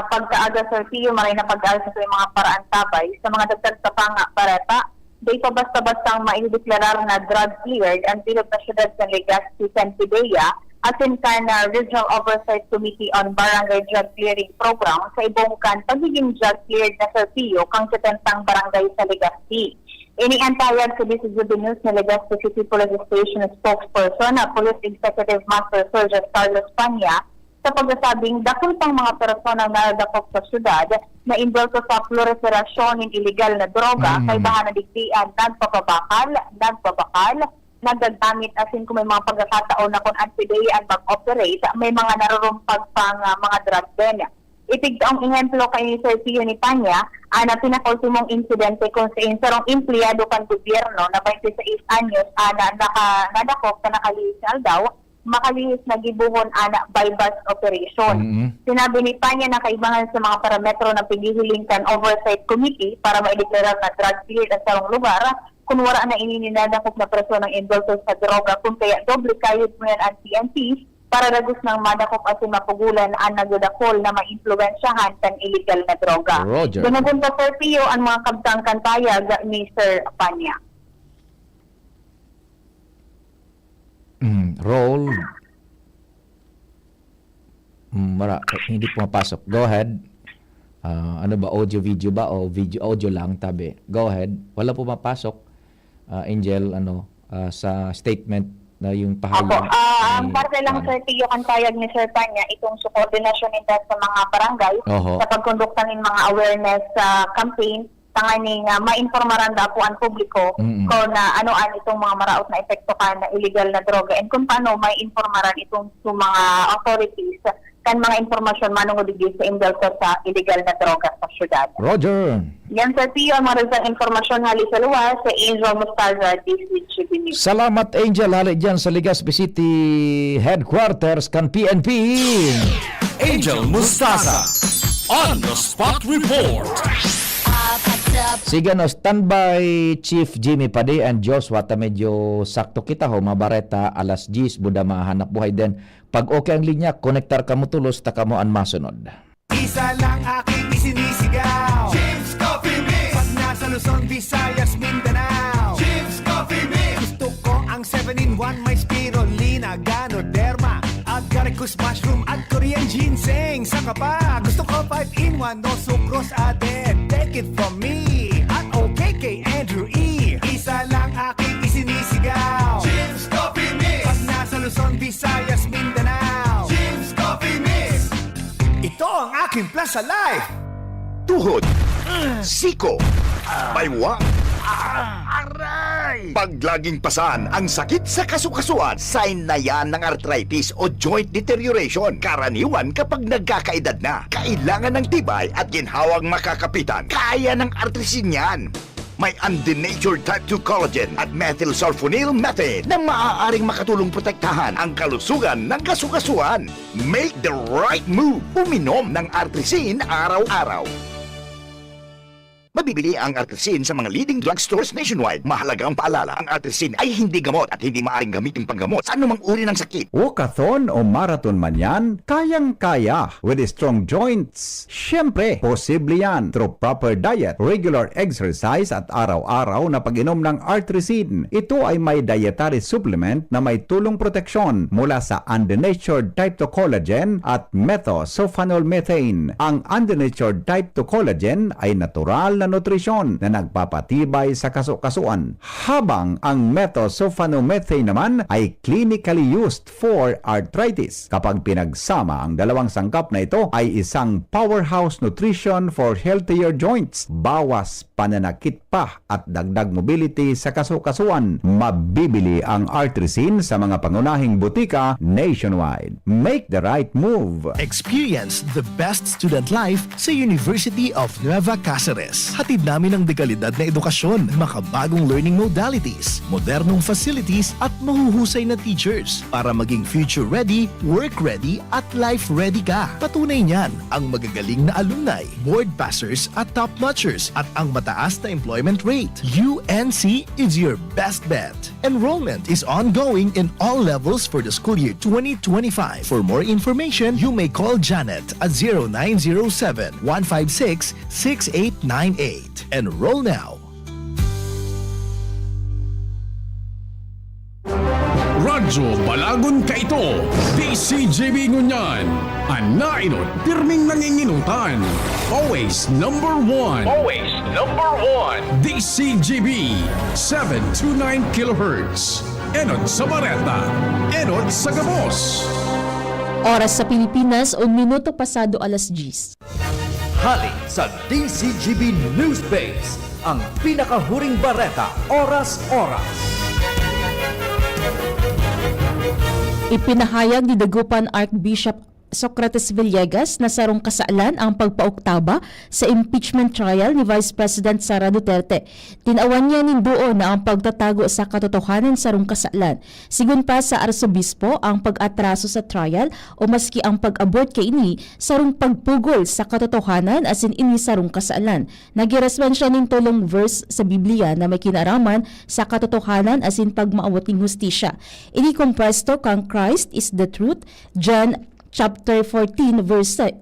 pagkaaga sa Tio, maray na pag-aaga sa mga paraan tabay sa mga dagdag sa pareta. Di pa basta-bastang maideklarar na drug cleared ang bilog na syudad sa Legazpi, San Pidea at in na Regional Oversight Committee on Barangay Drug Clearing Program sa ibongkan pagiging drug cleared na sa Tio kang setentang barangay sa Legazpi. Iniantayag sa DCGB News na Legazpi City Police Station spokesperson na Police Executive Master Sergeant Carlos Panya sa pagsasabing dakol pang mga personang naradakop sa syudad na involved sa proliferasyon ng illegal na droga kay bahan na digdian nagpapabakal, nagagamit asin kung may mga pagkakataon na kung antidean mag-operate, may mga narurumpag pang mga drug din. Itigdaong ehemplo kay Sir Pio ni Panya na pinakultimong insidente kung sa insarong empleyado kan gobyerno na 26 anyos na nadakop sa nakalihis na aldaw, makalihis na gibuhon ana bypass operation. Sinabi ni Panya na kaibangan sa mga parametro na pinihilingkan Oversight Committee para maideklara na drug cleared sa sarong lugar kung wala na inininadakop na personang involved sa droga kung kaya doble kayod mo yan ang TNT para ragus ng madakop asin mapugulan ang nagdadakol na maimpluwensyahan kan illegal na droga. Roger. Dunagun pa Sir Pio ang mga kabtang kantayag ni Sir Panya. Roll. Hindi pumapasok. Go ahead. Ano ba? Audio, video ba? O video, audio lang, tabi. Go ahead. Wala pumapasok. Angel, sa statement na yung pahayag. Ang parte lang Sir Tio kantayag ni Sir Panya itong koordinasyon nila sa mga barangay sa pagkondukta ng mga awareness campaign tanganing mainformaran da po ang publiko kung anoan itong mga maraot na epekto na illegal na droga and kung paano may informaran itong mga authorities kan mga informasyon manungod sa indulto sa illegal na droga sa syudad. Roger. Yan Sir Pio ang mga informasyon hali sa luwas sa Angel Mustaza DCGB News. Salamat Angel, hali dyan sa Legazpi City Headquarters kan PNP. Angel Mustasa on the spot report. Sige standby Chief Jimmy Padi and Joshua ta medyo sakto kita mabareta alas 10 buda mahanap buhay din. Pag okay ang linya, konektar ka mo tulos ta kamo an masunod. Isa lang aking isinisigaw, Jim's Coffee Mix. Pag nasa Luzon, Visayas, Mindanao, Jim's Coffee Mix. Gusto ko ang 7-in-1, may spirulina, ganoderma at garicus mushroom at Korean ginseng. Saka pa, gusto ko 5-in-1, no sucrose added. Take it from me at OKK Andrew E. Isa lang aking isinisigaw, Jim's Coffee Mix. Pag nasa Luzon, Visayas, Mindanao, Jim's Coffee Mix. Ito ang aking Plaza Life. Tuhod, siko, baywa, aray. Pag laging pasan ang sakit sa kasukasuan, sign na yan ng arthritis o joint deterioration. Karaniwan kapag nagkakaedad na, kailangan ng tibay at ginhawang makakapitan. Kaya ng artrisin yan. May undenatured type 2 collagen at methylsulfonyl methane na maaaring makatulong protektahan ang kalusugan ng kasukasuan. Make the right move. Uminom ng Artrisin araw-araw. Mabibili ang Artrisin sa mga leading drugstores nationwide. Mahalagang paalala, ang Artrisin ay hindi gamot at hindi maaaring gamitin panggamot sa anumang uri ng sakit. Walkathon o marathon man yan, kayang-kaya with strong joints. Siyempre, posible yan through proper diet, regular exercise at araw-araw na pag-inom ng Artrisin. Ito ay may dietary supplement na may tulong proteksyon mula sa undenatured type 2 collagen at methylsulfonylmethane. Ang undenatured type 2 collagen ay natural na nutrisyon na nagpapatibay sa kasukasuan, habang ang methylsulfonylmethane naman ay clinically used for arthritis. Kapag pinagsama ang dalawang sangkap na ito ay isang powerhouse nutrition for healthier joints, bawas pananakit pa at dagdag mobility sa kasukasuan. Mabibili ang Artrisin sa mga pangunahing butika nationwide. Make the right move. Experience the best student life sa University of Nueva Cáceres. Hatid namin ang dekalidad na edukasyon, makabagong learning modalities, modernong facilities at mahuhusay na teachers para maging future ready, work ready at life ready ka. Patunay niyan ang magagaling na alumni, board passers at top notchers at ang mataas na employment rate. UNC is your best bet. Enrollment is ongoing in all levels for the school year 2025. For more information, you may call Janet at 0907-156-6898. Enroll now. Radyo Balagon Kaito, DCGB Ngunyan, Anainot, pirming nanginginutan. Always number one. Always number one. DCGB, 729 kHz. Enot sa Bareta, Enot sa Gabos. Oras sa Pilipinas, 1 minuto pasado alas 10. Hali sa DCGB News Base, ang pinakahuring bareta, oras-oras. Ipinahayag ni Dagupan Archbishop Socrates Villegas na sarong kasaalan ang pagpauktaba sa impeachment trial ni Vice President Sara Duterte. Tinawan niya nindoon na ang pagtatago sa katotohanan sarong kasaalan. Sigun pa sa arsobispo, ang pag-atraso sa trial o maski ang pag-abort kay ini sarong pagpugol sa katotohanan asin ini sarong kasaalan. Nagirespan siya ning tulong verse sa Biblia na may kinaraman sa katotohanan asin pagmaawat ning hustisya. Ini kompresto kang Christ is the truth, John chapter 14 verse 6,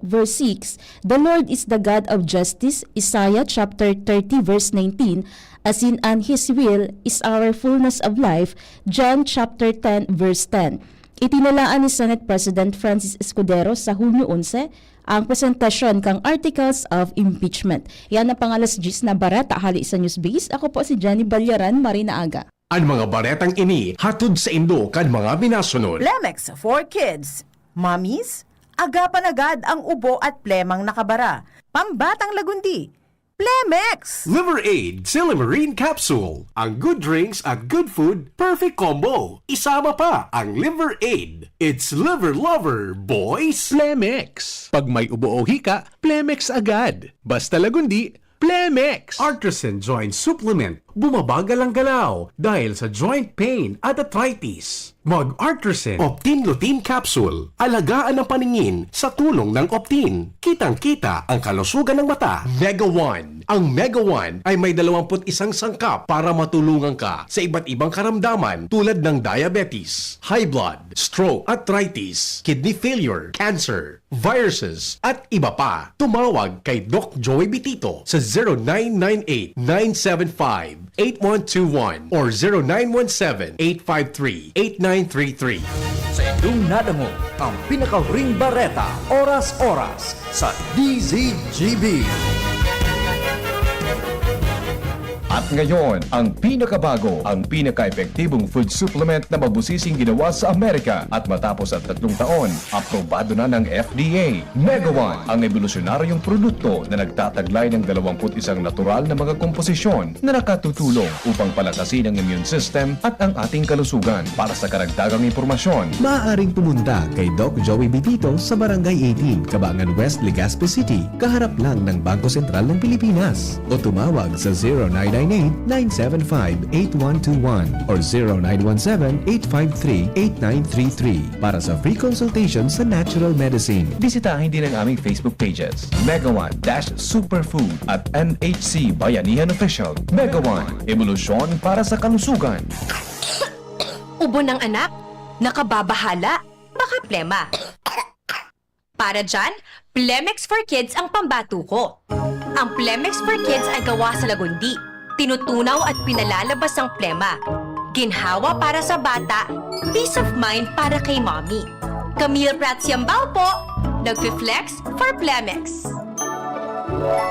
the Lord is the God of justice, Isaiah chapter 30 verse 19, as in and His will is our fullness of life, John chapter 10 verse 10. Itinalaan ni Senate President Francis Escudero sa Hunyo 11 ang presentasyon kang Articles of Impeachment. Yan ang pangalas 10 na barata hali sa Newsbase. Ako po si Jenny Balyaran, Marina Aga. Ang mga baretang ini hatod sa Indo kan mga binasunod. Plemex for Kids. Mommies, agapan agad ang ubo at plemang nakabara. Pambatang lagundi, Plemex! Liver Aid Silimarine Capsule. Ang good drinks at good food, perfect combo. Isama pa ang Liver Aid. It's liver lover, boys! Plemex. Pag may ubo o hika, Plemex agad. Basta lagundi, Plemex. Artisan Joint Supplement. Bumabagal ang galaw dahil sa joint pain at arthritis. Mag-Artisan Optin Lutein Capsule. Alagaan ang paningin sa tulong ng Optin. Kitang-kita ang kalusugan ng mata. Mega One. Ang Mega One ay may 21 sangkap para matulungan ka sa iba't ibang karamdaman tulad ng diabetes, high blood, stroke, arthritis, kidney failure, cancer, viruses, at iba pa. Tumawag kay Doc Joey Bitito sa 0998-975-8121 or 0917-853-8933. Sa inyong nadamo, ang pinakahuring bareta, oras-oras sa DZGB. At ngayon, ang pinakabago, ang pinaka-epektibong food supplement na mabusising ginawa sa Amerika at matapos at 3 taon, aprobado na ng FDA. Mega One, ang evolusyonaryong produkto na nagtataglay ng 21 natural na mga komposisyon na nakatutulong upang palakasin ang immune system at ang ating kalusugan. Para sa karagdagang impormasyon, maaaring pumunta kay Doc Joey Bitito sa Barangay 18, Cabangan West, Legazpi City, kaharap lang ng Bangko Sentral ng Pilipinas, o tumawag sa 0998-975-8121 or 0917-853-8933 para sa free consultation sa natural medicine. Bisitahin din ang aming Facebook pages, Mega One Superfood at NHC Bayanihan Official. Mega One, evolusyon para sa kalusugan. Ubo ng anak, nakababahala, baka plema. Para dyan, Plemex for Kids ang pambato ko. Ang Plemex for Kids ay gawa sa lagundi. Tinutunaw at pinalalabas ang plema. Ginhawa para sa bata, peace of mind para kay mommy. Camille Prats Yambao po, nagfi-flex for Plemex.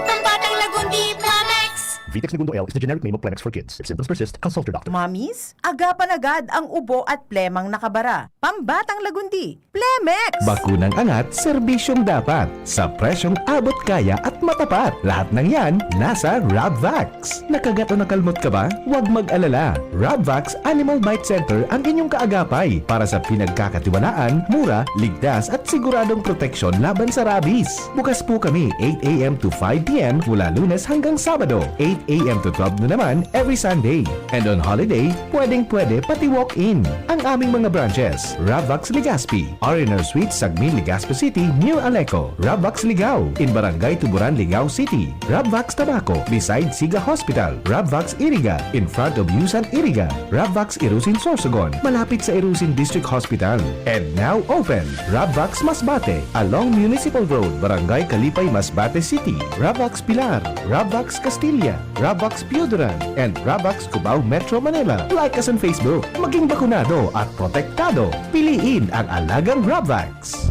Pambatang lagundi, Plemex! Vitex Segundo L is the generic name of Plemex for kids. If symptoms persist, consult your doctor. Mommies, agapan agad ang ubo at plemang nakabara. Pambatang lagundi, Plemex! Bakunang angat, serbisyong dapat. Sa presyong abot kaya at matapat. Lahat ng yan, nasa Rabvax. Nakagat o nakalmot ka ba? Huwag mag-alala. Rabvax Animal Bite Center ang inyong kaagapay para sa pinagkakatiwalaan, mura, ligtas at siguradong proteksyon laban sa rabies. Bukas po kami 8 a.m. to 5 p.m. mula Lunes hanggang Sabado, 8 a.m. to 12 na naman every Sunday. And on holiday, pwedeng-pwede pati walk-in. Ang aming mga branches, Rabvax Legazpi, R&R Suite, Sagmin, Legazpi City, New Aleco, Rabvax Ligao, in Barangay Tuburan, Ligao City, Rabvax Tabaco, beside Siga Hospital, Rabvax Iriga, in front of Yusan Iriga, Rabvax Irusin Sorsogon, malapit sa Irusin District Hospital. And now open, Rabvax Masbate, along Municipal Road, Barangay Kalipay, Masbate City, Rabvax Pilar, Rabvax Castilla, Rabvax Pioduran, and Rabvax Cubao Metro Manila. Like us on Facebook. Maging bakunado at protektado. Piliin ang alagang Rabvax.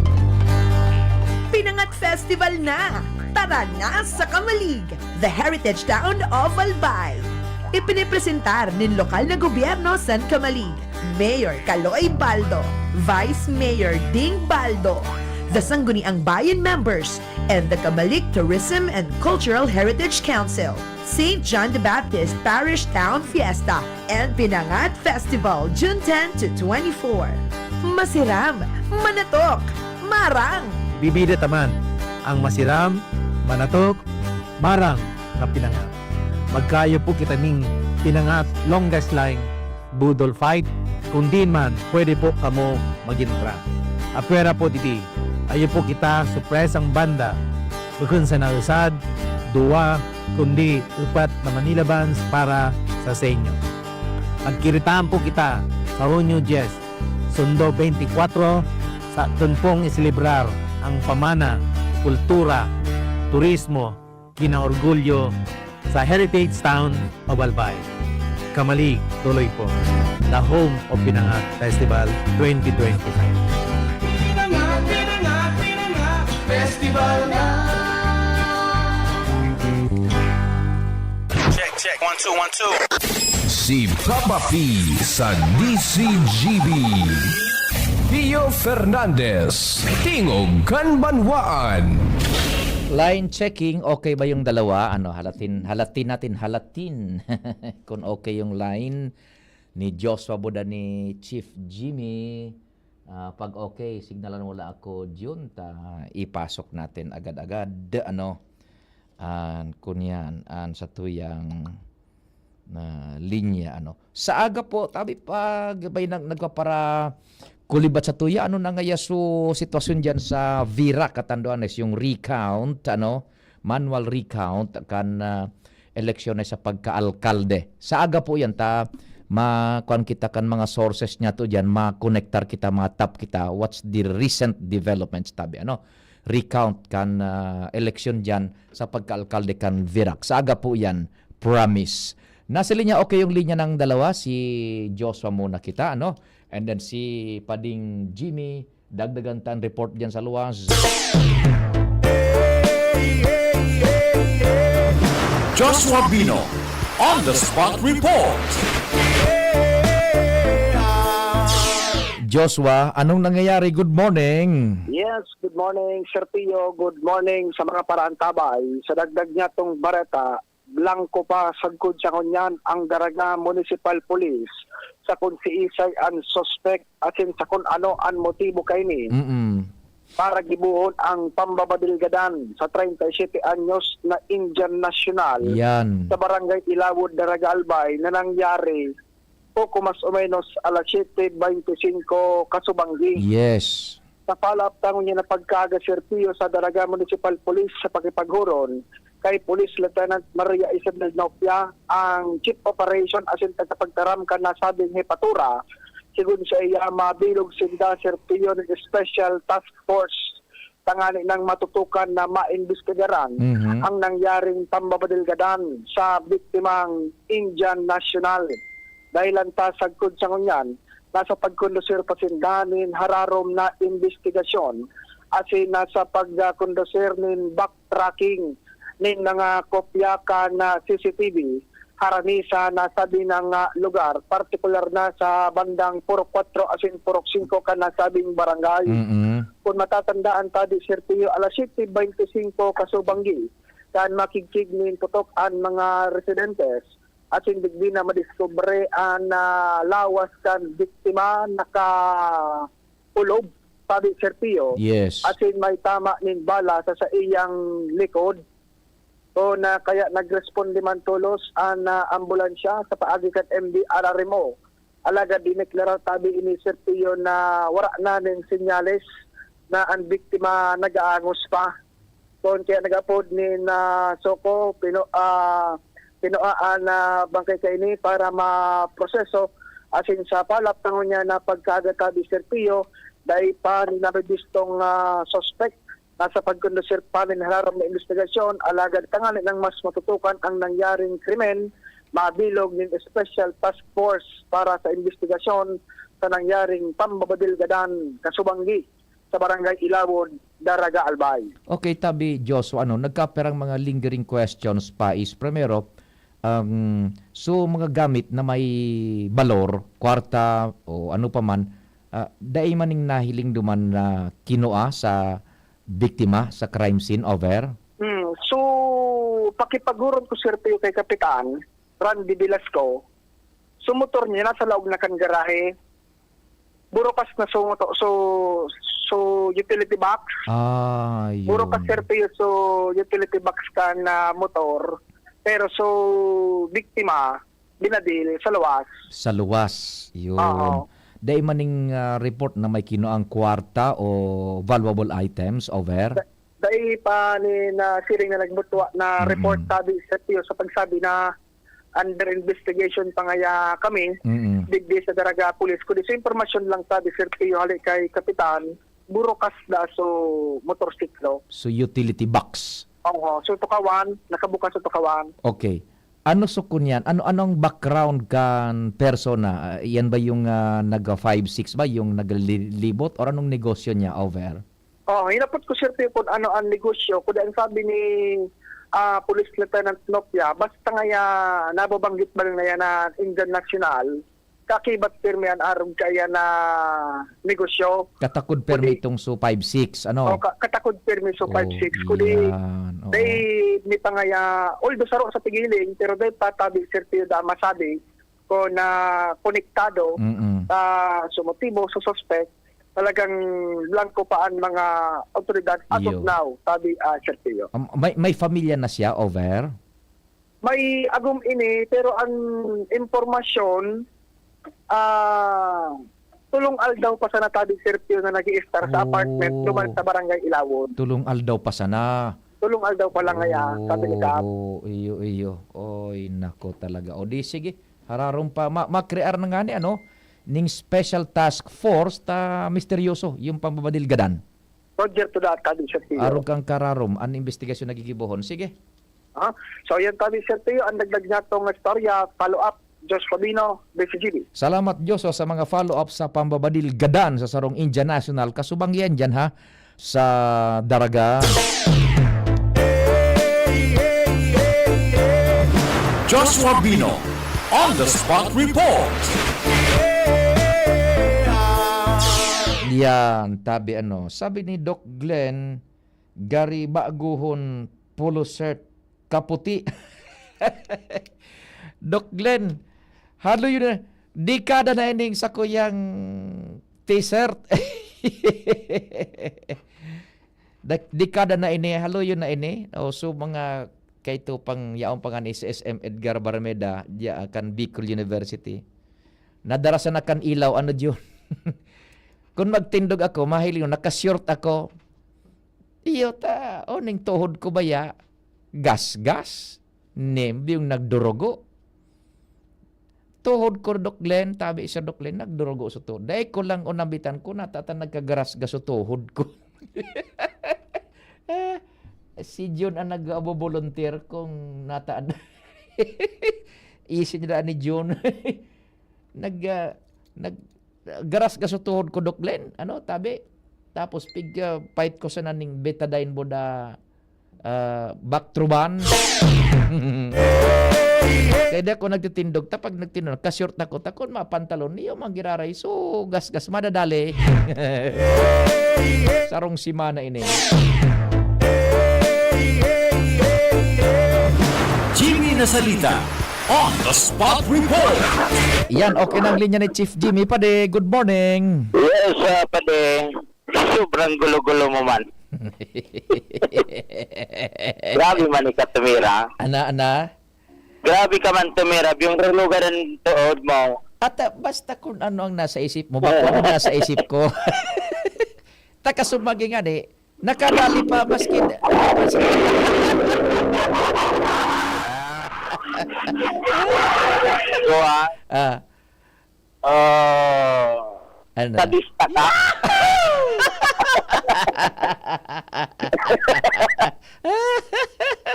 Pinangat Festival na! Tara na sa Kamalig, the heritage town of Albay. Ipinipresentar ng lokal na gobyerno San Kamalig, Mayor Caloy Baldo, Vice Mayor Ding Baldo, the Sangguniang Bayan members, and the Kamalig Tourism and Cultural Heritage Council, St. John the Baptist Parish Town Fiesta, and Pinangat Festival, June 10 to 24. Masiram, manatok, marang. Bibida taman ang masiram, manatok, marang na pinangat. Magkayo po kita ning pinangat longest line budol fight, kundi man pwede po kamo magintra. Apera po titi, ayo po kita supresang banda bukun sa nausad, duwa, kundi upat na Manila Bands para sa senyo. Magkiritaan po kita sa Hunyo 10, Sundo 24, sa tunpong isilibrar ang pamana, kultura, turismo, kinaorgulyo sa Heritage Town of Albay. Kamalig, tuloy po. The home of Pinangat Festival 2025. Festival na. Check, 1, 2, 1, 2. Si Papa P sa DCGB. Pio Fernandez, Tingog Kanbanwaan. Line checking, okay ba yung dalawa? Halatin kung okay yung line ni Joshua Buda ni Chief Jimmy. Pag okay, signalan wala ako Junta, ipasok natin agad-agad kunyan sa tuyang linya sa aga po tabi pag bay nagpapara kulibat sa tuya na nga yaso sitwasyon diyan sa Vira katanduan yung recount manual recount kan eleksyon sa pagkaalkalde sa aga po yan makuan kita kan mga sources niya to diyan makonektar kita matap kita what's the recent developments tabi recount kan eleksyon diyan sa pagkaalkalde kan Virac sa aga po yan promise. Nasa linya okay yung linya ng dalawa si Joshua muna kita and then si Pading Jimmy dagdagan tan report diyan sa luwas. Joshua Bino on the spot report. Joshua, anong nangyayari? Good morning. Yes, good morning, Sir Pio. Good morning sa mga paraantabay. Sa dagdag niya tong bareta, blanco pa sagkod sa kunyan ang Daraga Municipal Police sa kung si Isay ang suspect asin sa kung ano ang motibo kay ni. para gibuhon ang pambabadilgadan sa 37 anyos na Indian National Yan. sa Barangay Ilawod, Daraga Albay na nangyari poco mas o menos alas 7:25 Kasubanggi. Yes. Sa follow-up tangon niya na pagkagasertiyo sa Daraga Municipal Police sa pakipaghuron kay Police Lieutenant Maria Isabel Nopia, ang Chief Operation asin tagapagtaram ka na sabing hepatura, sigun sa iya mabilog sinda sertiyo ng Special Task Force tangani ng matutukan na maimbestigaran ang nangyaring pambabadilgadan sa biktimang Indian National. Dahil ang tasagkod sa ngunyan, nasa pagkondusir pasindanin hararom na investigasyon asin nasa pagkondusir nin backtracking nin nga kopya ka na CCTV harani sa nasabi ng lugar, partikular na sa bandang Purok 4 asin Purok 5 ka nasabing barangay. Kung matatandaan tadi sertiyo alas 7:25 Kasubanggi kan makikig nin putok ang mga residentes asin digdi na madiskubre ang lawas kan biktima naka-ulob sabi sertiyo. Yes. Asin may tama nin bala sa iyang likod. So na kaya nag-responde man tulos ang ambulansya sa paagi kat MD RRMO. Alaga dineklara tabi ini sertiyo na wala na ning senyales na ang biktima nag-aangos pa. So kaya nag-upload ni Soko pinuaan na bangkay kaini para ma-proseso asin sa palap tangon niya na pagkagatabi sertiyo dahil pa ninabibistong suspect nasa pagkondusir pa rin hararam na investigasyon alagad tanganin ng mas matutukan ang nangyaring krimen mabilog ng Special Task Force para sa investigasyon sa nangyaring pambabadilgadan Kasubanggi sa Barangay Ilawod, Daraga Albay. Okay, tabi Joshua, nagkaperang mga lingering questions pa is primero, so mga gamit na may balor, kwarta o ano pa man, dahil maning nahiling duman na kinua sa biktima sa crime scene, over? So, pakipagurong ko sertiyo kay Kapitan Randy Velasco, sumutor niya nasa loob na kan garahe, burokas na so utility box. Yun. Burokas sertiyo so utility box ka na motor, pero so biktima binadil sa luwas. Sa luwas, yun. Dahil maning report na may kinuang kwarta o valuable items, over? Dahil pa ni na siring na nagbutwa na report tabi sertiyo sa pagsabi na under investigation pa ngaya kami, digdi sa Daraga Police. Kundi sa informasyon lang sabi sertiyo hali kay Kapitan, burokas da so motorsiklo. So utility box. Oo, so tukawan, nakabukas sa tukawan. Okay. Ano sukun yan? Anong background kan persona? Yan ba yung naga 5-6 ba? Yung naglilibot? O anong negosyo niya, over? Hinapot ko sir kung ano ang negosyo. Kundi ang sabi ni Police Lieutenant Nopia, basta nga nababanggit ba rin na yan na Indian National, kakibat pirmi ang arog kaya na negosyo. Katakod permi itong so 5-6, ano? Katakod permi so 5-6. Kundi, day ni pangaya, although saro sa tigiling, pero day patabi sertiyo da masabi ko na konektado sa motibo, sa suspect, talagang blanco pa ang mga otoridad as of now, sabi sertiyo. May pamilya na siya, over? May agum ini, pero ang impormasyon, tulong aldaw pa sana tabi sertiyo na nag-i-star sa apartment duman sa Barangay Ilawod. Tulong aldaw pa sana. Tulong aldaw pa lang ngaya, sabi ni Kap. Iyo. Oy, nako talaga. O di, sige. Hararong pa. Makrear na nga ni, ning Special Task Force ta misteryoso, yung pambabadilgadan. Roger to that, tabi sertiyo. Arog kang kararom, ang investigasyon nagigibuhon. Sige. So, yan tabi sertiyo, ang dagdag niya itong storya, follow-up, Josh Fabino, BCGB. Salamat Joso sa mga follow-up sa pambabadilgadan sa sarong Indian National. Kasubangyan dyan ha, sa Daraga. Joshua Bino on the spot report. Yan, tabi sabi ni Doc Glenn, gari baguhon polo shirt kaputi. Doc Glenn, halo yun dekada na ining sa kuyang t-shirt. dekada na ini, haluyo na ini. O so mga kayto pang yaong pangan sa SM Edgar Barmeda diya kan Bicol University. Nadarasan na kan ilaw ano diyon. Kung magtindog ako, mahiling naka-short ako. Iyo ta, ning tuhod ko ba ya? Gas. Nem yung nagdurugo. Tuhod ko Doklen, tabi sa Doklen, nagdurugo sa tuhod. Dahil ko lang unabitan ko, natata nagkagaras sa tuhod ko. Si John ang nag-volunteer kung nataan. Isin nila ni John. Garas ka sa tuhod ko Doklen. Ano, tabi. Tapos fight ko sa naning betadine boda Bactroban. Kaya ako nagtitindog. Tapag nagtindog, ka-short na ko. Takon mapantalon. Niyo magiraray. So, gas-gas madadali. Sarong simana ini. Jimmy Nasalita, on the spot report. Yan, okay na ang linya ni Chief Jimmy. Pade, good morning. Yes, Pade. Sobrang gulo-gulo mo man. Grabe man ikaw tumira. Ana? Grabe ka man tumira. Yung lugar ng tuod mo. At basta kung ano ang nasa isip mo, baka ano nasa isip ko. Takasumagi nga di, nakarali pa maski. Ano? Sadista ka.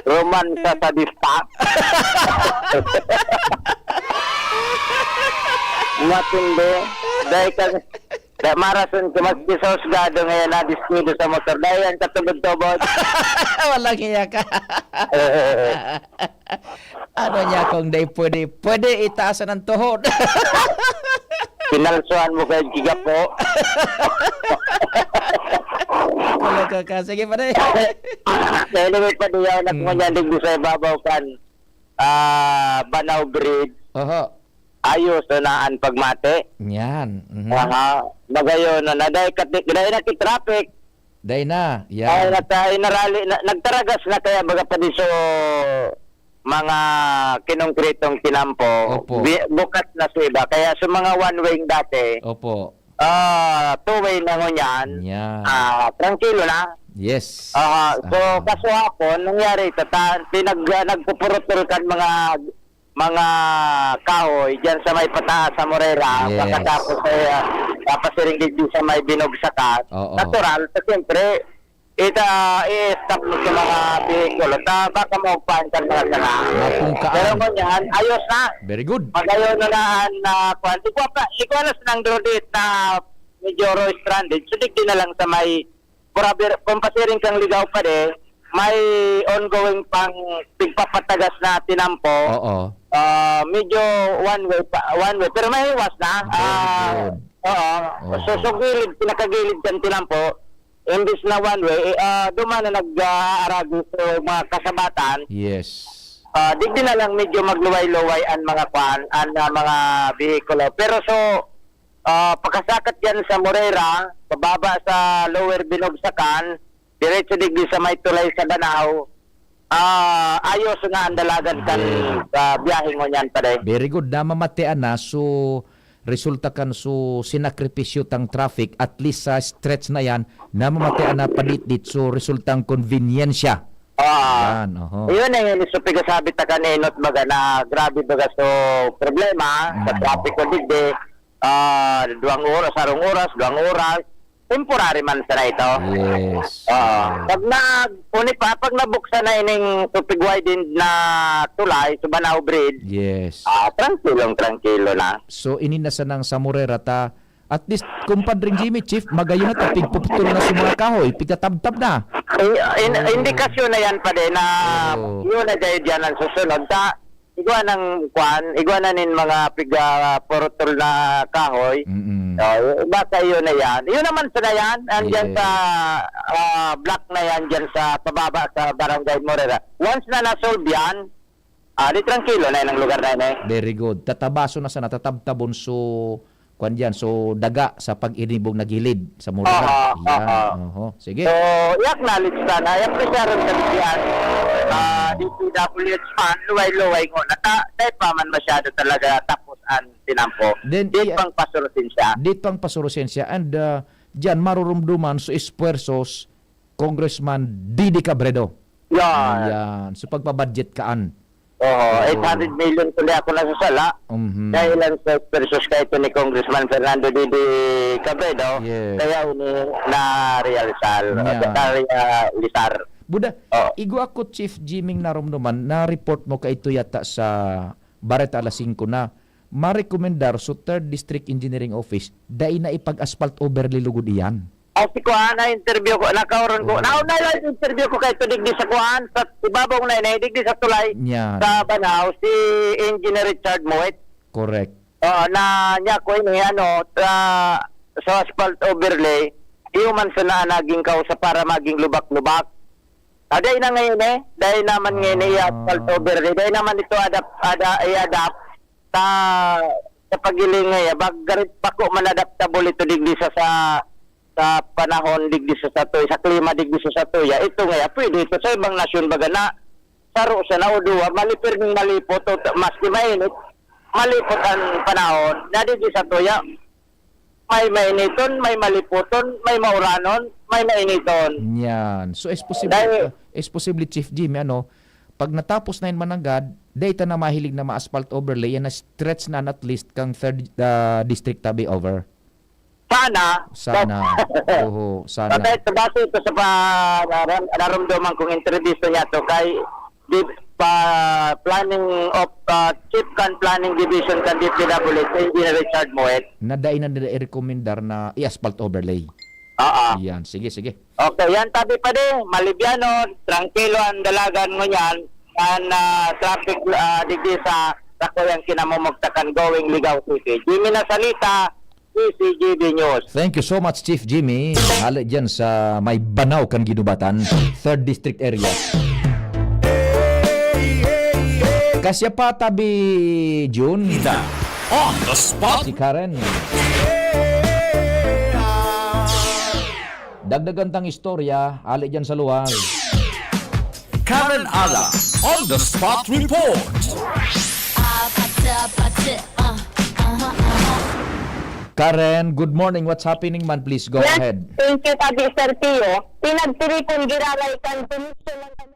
Roman sa sadista. Matindi. Dahil ka, marason ka magpisos gado ngayon na diskudo sa motor. Dahil yan katubod-tubod. Walang iya ka. Ano niya kung di pwede itaasan ng tuhod. Pinalsuhan mo kayo gigapo. Kulo ka. Sige pa rin. Anyway pa diyaw na kung yan digdo sa ibabaw kan Banaw Bridge. Oho. Ayos na naan pagmate. Yan. Magayon na dahil na traffic. Dahil na. Ay Yan. nagtaragas na kaya baga pa di so mga kinongkritong tinampo. Opo. Bukas na sa iba. Kaya sa mga one-way dati, Opo. two-way na ngunyan. Yan. Tranquilo na. Yes. So, kaso hapon, nangyari ito, nagpupurot-purutan mga kahoy dyan sa may pataas sa Morera. Yes. Pagkatapos papasiringgit din sa may binugsakan. Oo. Natural, so siyempre, i-stop mo sa mga vehikulo. Baka maugpahan ka mga sana. Pero ngunyan, ayos na. Very good. Magayon na kwan. Ikualas ng drodit na medyo stranded. So, digdi na lang sa may kung pasiring kang ligaw pa may ongoing pang pigpapatagas na tinampo. Oo. Medyo one way. Pero may iwas na. So pinakagilid kang tinampo. Imbis na one way, duman na nag-aaragi sa mga kasabatan. Yes. Digdi na lang medyo magluway-luway ang mga mga vehikulo. Pero so, pagkasakat yan sa Morera, pababa sa Lower Binogsakan, diretso digdi sa may tulay sa Danao, ayos nga ang dalagan kan sa biyahe mo niyan pare. Very good. Namamatean na. So, resulta kan so sinakripisyo tang traffic at least sa stretch na yan namamatean na padit-dit so resultang conveniensya. Yan, Yun na yun, so pigasabi ta kaninot baga na grabe baga so problema sa traffic ko digdi. 2 oras, 2 oras, temporary man sana ito. Yes. Pag nabuksan na ining tupigway din na tulay sa Banaw Bridge. Yes. Tranquilo na. So ininasa ng sa Morera ta at least kumpadring Jimmy Chief magayon na ta pigpuputol na sa mga kahoy pigtatabtab na. Indikasyon na yan pa din na yun na dyan ang susunod ta. Igwa na nin mga purutol na kahoy. Baka yun na yan. Yun naman sa na yan. Andyan sa block na yan dyan sa pababa sa Barangay Morera. Once na nasolve yan, di tranquilo na yan ang lugar na yan Very good. Tatabaso na sana tatabtabon so kwan dyan. So, daga sa pag-inibong nagilid sa mura. Yan. Sige. So, i-acknowledge na, i-appreciate rin kami yan. DPWH man, luway-luway ko na dahil pa man masyado talaga tapos ang tinampo. Then, Di pang pasurusensya. Dito ang pasurusensya. And dyan, marurumduman sa espuersos Congressman Didi Cabredo. Yan. So, pagpabudget kaan. 800 million kundi ako nasasala. Dahil lang sa versus kay ito ni Congressman Fernando Didi Cabredo, kaya ini na-realisal. Na-realisar. Buda, igo ako Chief Jiming narumduman, na-report mo ka ito yata sa Bareta alas 5 na marekomendar sa 3rd District Engineering Office dahil na ipag-asphalt overlay lugod iyan. Si Kuan na interview ko, nakauron ko. Nauna lang interview ko kay digdi sa Kuan, sa ibabaw na digdi sa tulay sa Banao, si Engineer Richard Moet. Correct. Na niya ko ini sa asphalt overlay, iuman sa na naging kausa para maging lubak-lubak. Dahil na ngayon dahil naman ngayon i-asphalt overlay, dahil naman ito i-adapt sa pagiling ngayon, bagarit pa ko man-adaptable ito digdi sa panahon digdi sa satoy, sa klima digdi sa satoy. Ito ngayon, pwede ito sa ibang nasyon baga na saro sa nauduwa, malipir ng malipot, maski mainit, malipot ang panahon, na digdi sa toya, may mainiton, may maliputon, may mauranon, may mainiton. Yan. So, is possible, Chief Jimmy, pag natapos na yun mananggad, data na mahilig na ma-asphalt overlay, yan na stretch na at least kang 3rd district tabi over. Sana. Sana. Base ito sa naramdaman kong interview niya to kay Chief Planning Division kan DPWH, Engineer Richard Moet. Nadain na i-recommendar na i-asphalt overlay. Yan, sige. Okay, yan tabi pa din. Malibyano, tranquilo ang dalagan mo yan. And traffic digdi sa Takoyang kinamumugtakan going Ligaw City. Jimmy na salita, PCGB News. Thank you so much, Chief Jimmy. Hala dyan sa may Banao kan Ginubatan, 3rd District area. Kasya pa tabi June. On the spot. Si Karen. Dagdagan tang istorya, ali dyan sa luwal. Karen Ala, on the spot report. Karen, good morning. What's happening man? Please go ahead. Thank you, Tabi Sir Tio. Pinagtiripon giralay kan komisyon ng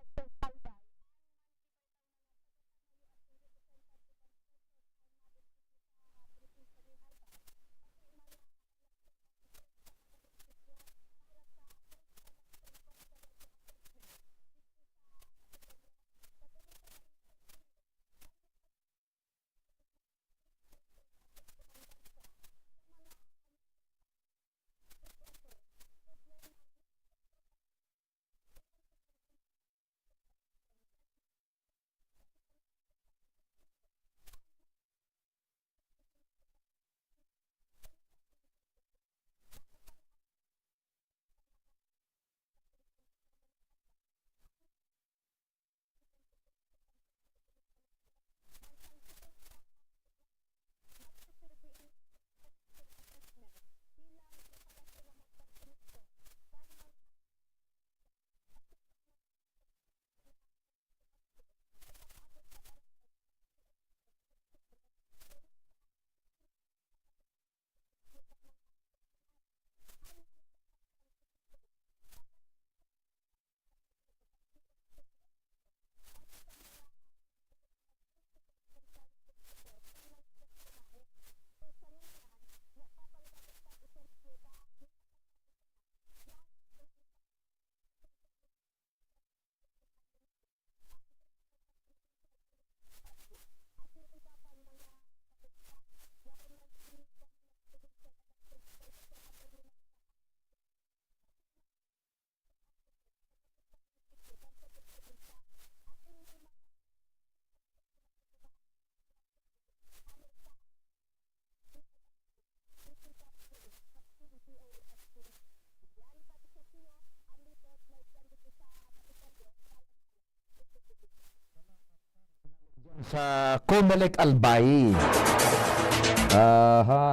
Sa Comelec Albay.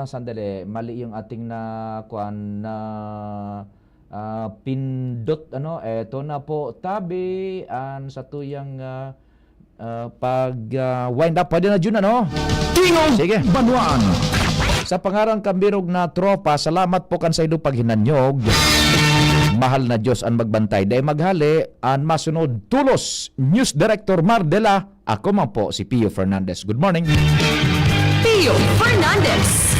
Sandali. Mali yung ating na kuan na pindot ano. Eto na po tabi an sa tuyang pag wind up pwede na Jun ano. Tingog Sige. Banwaan. Sa pangarang kambirog na tropa, salamat po kan sa ido paghinanyog. Mahal na Diyos ang magbantay. Dahil maghali, ang masunod tulos. News Director Mardela. Ako man po si Pio Fernandez. Good morning. Pio Fernandez.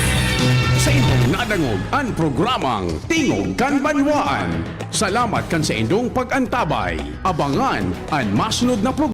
Sa inyong nadangog ang programang Tingog kan Banwaan. Salamat kan sa inyong pag-antabay. Abangan ang masunod na programa.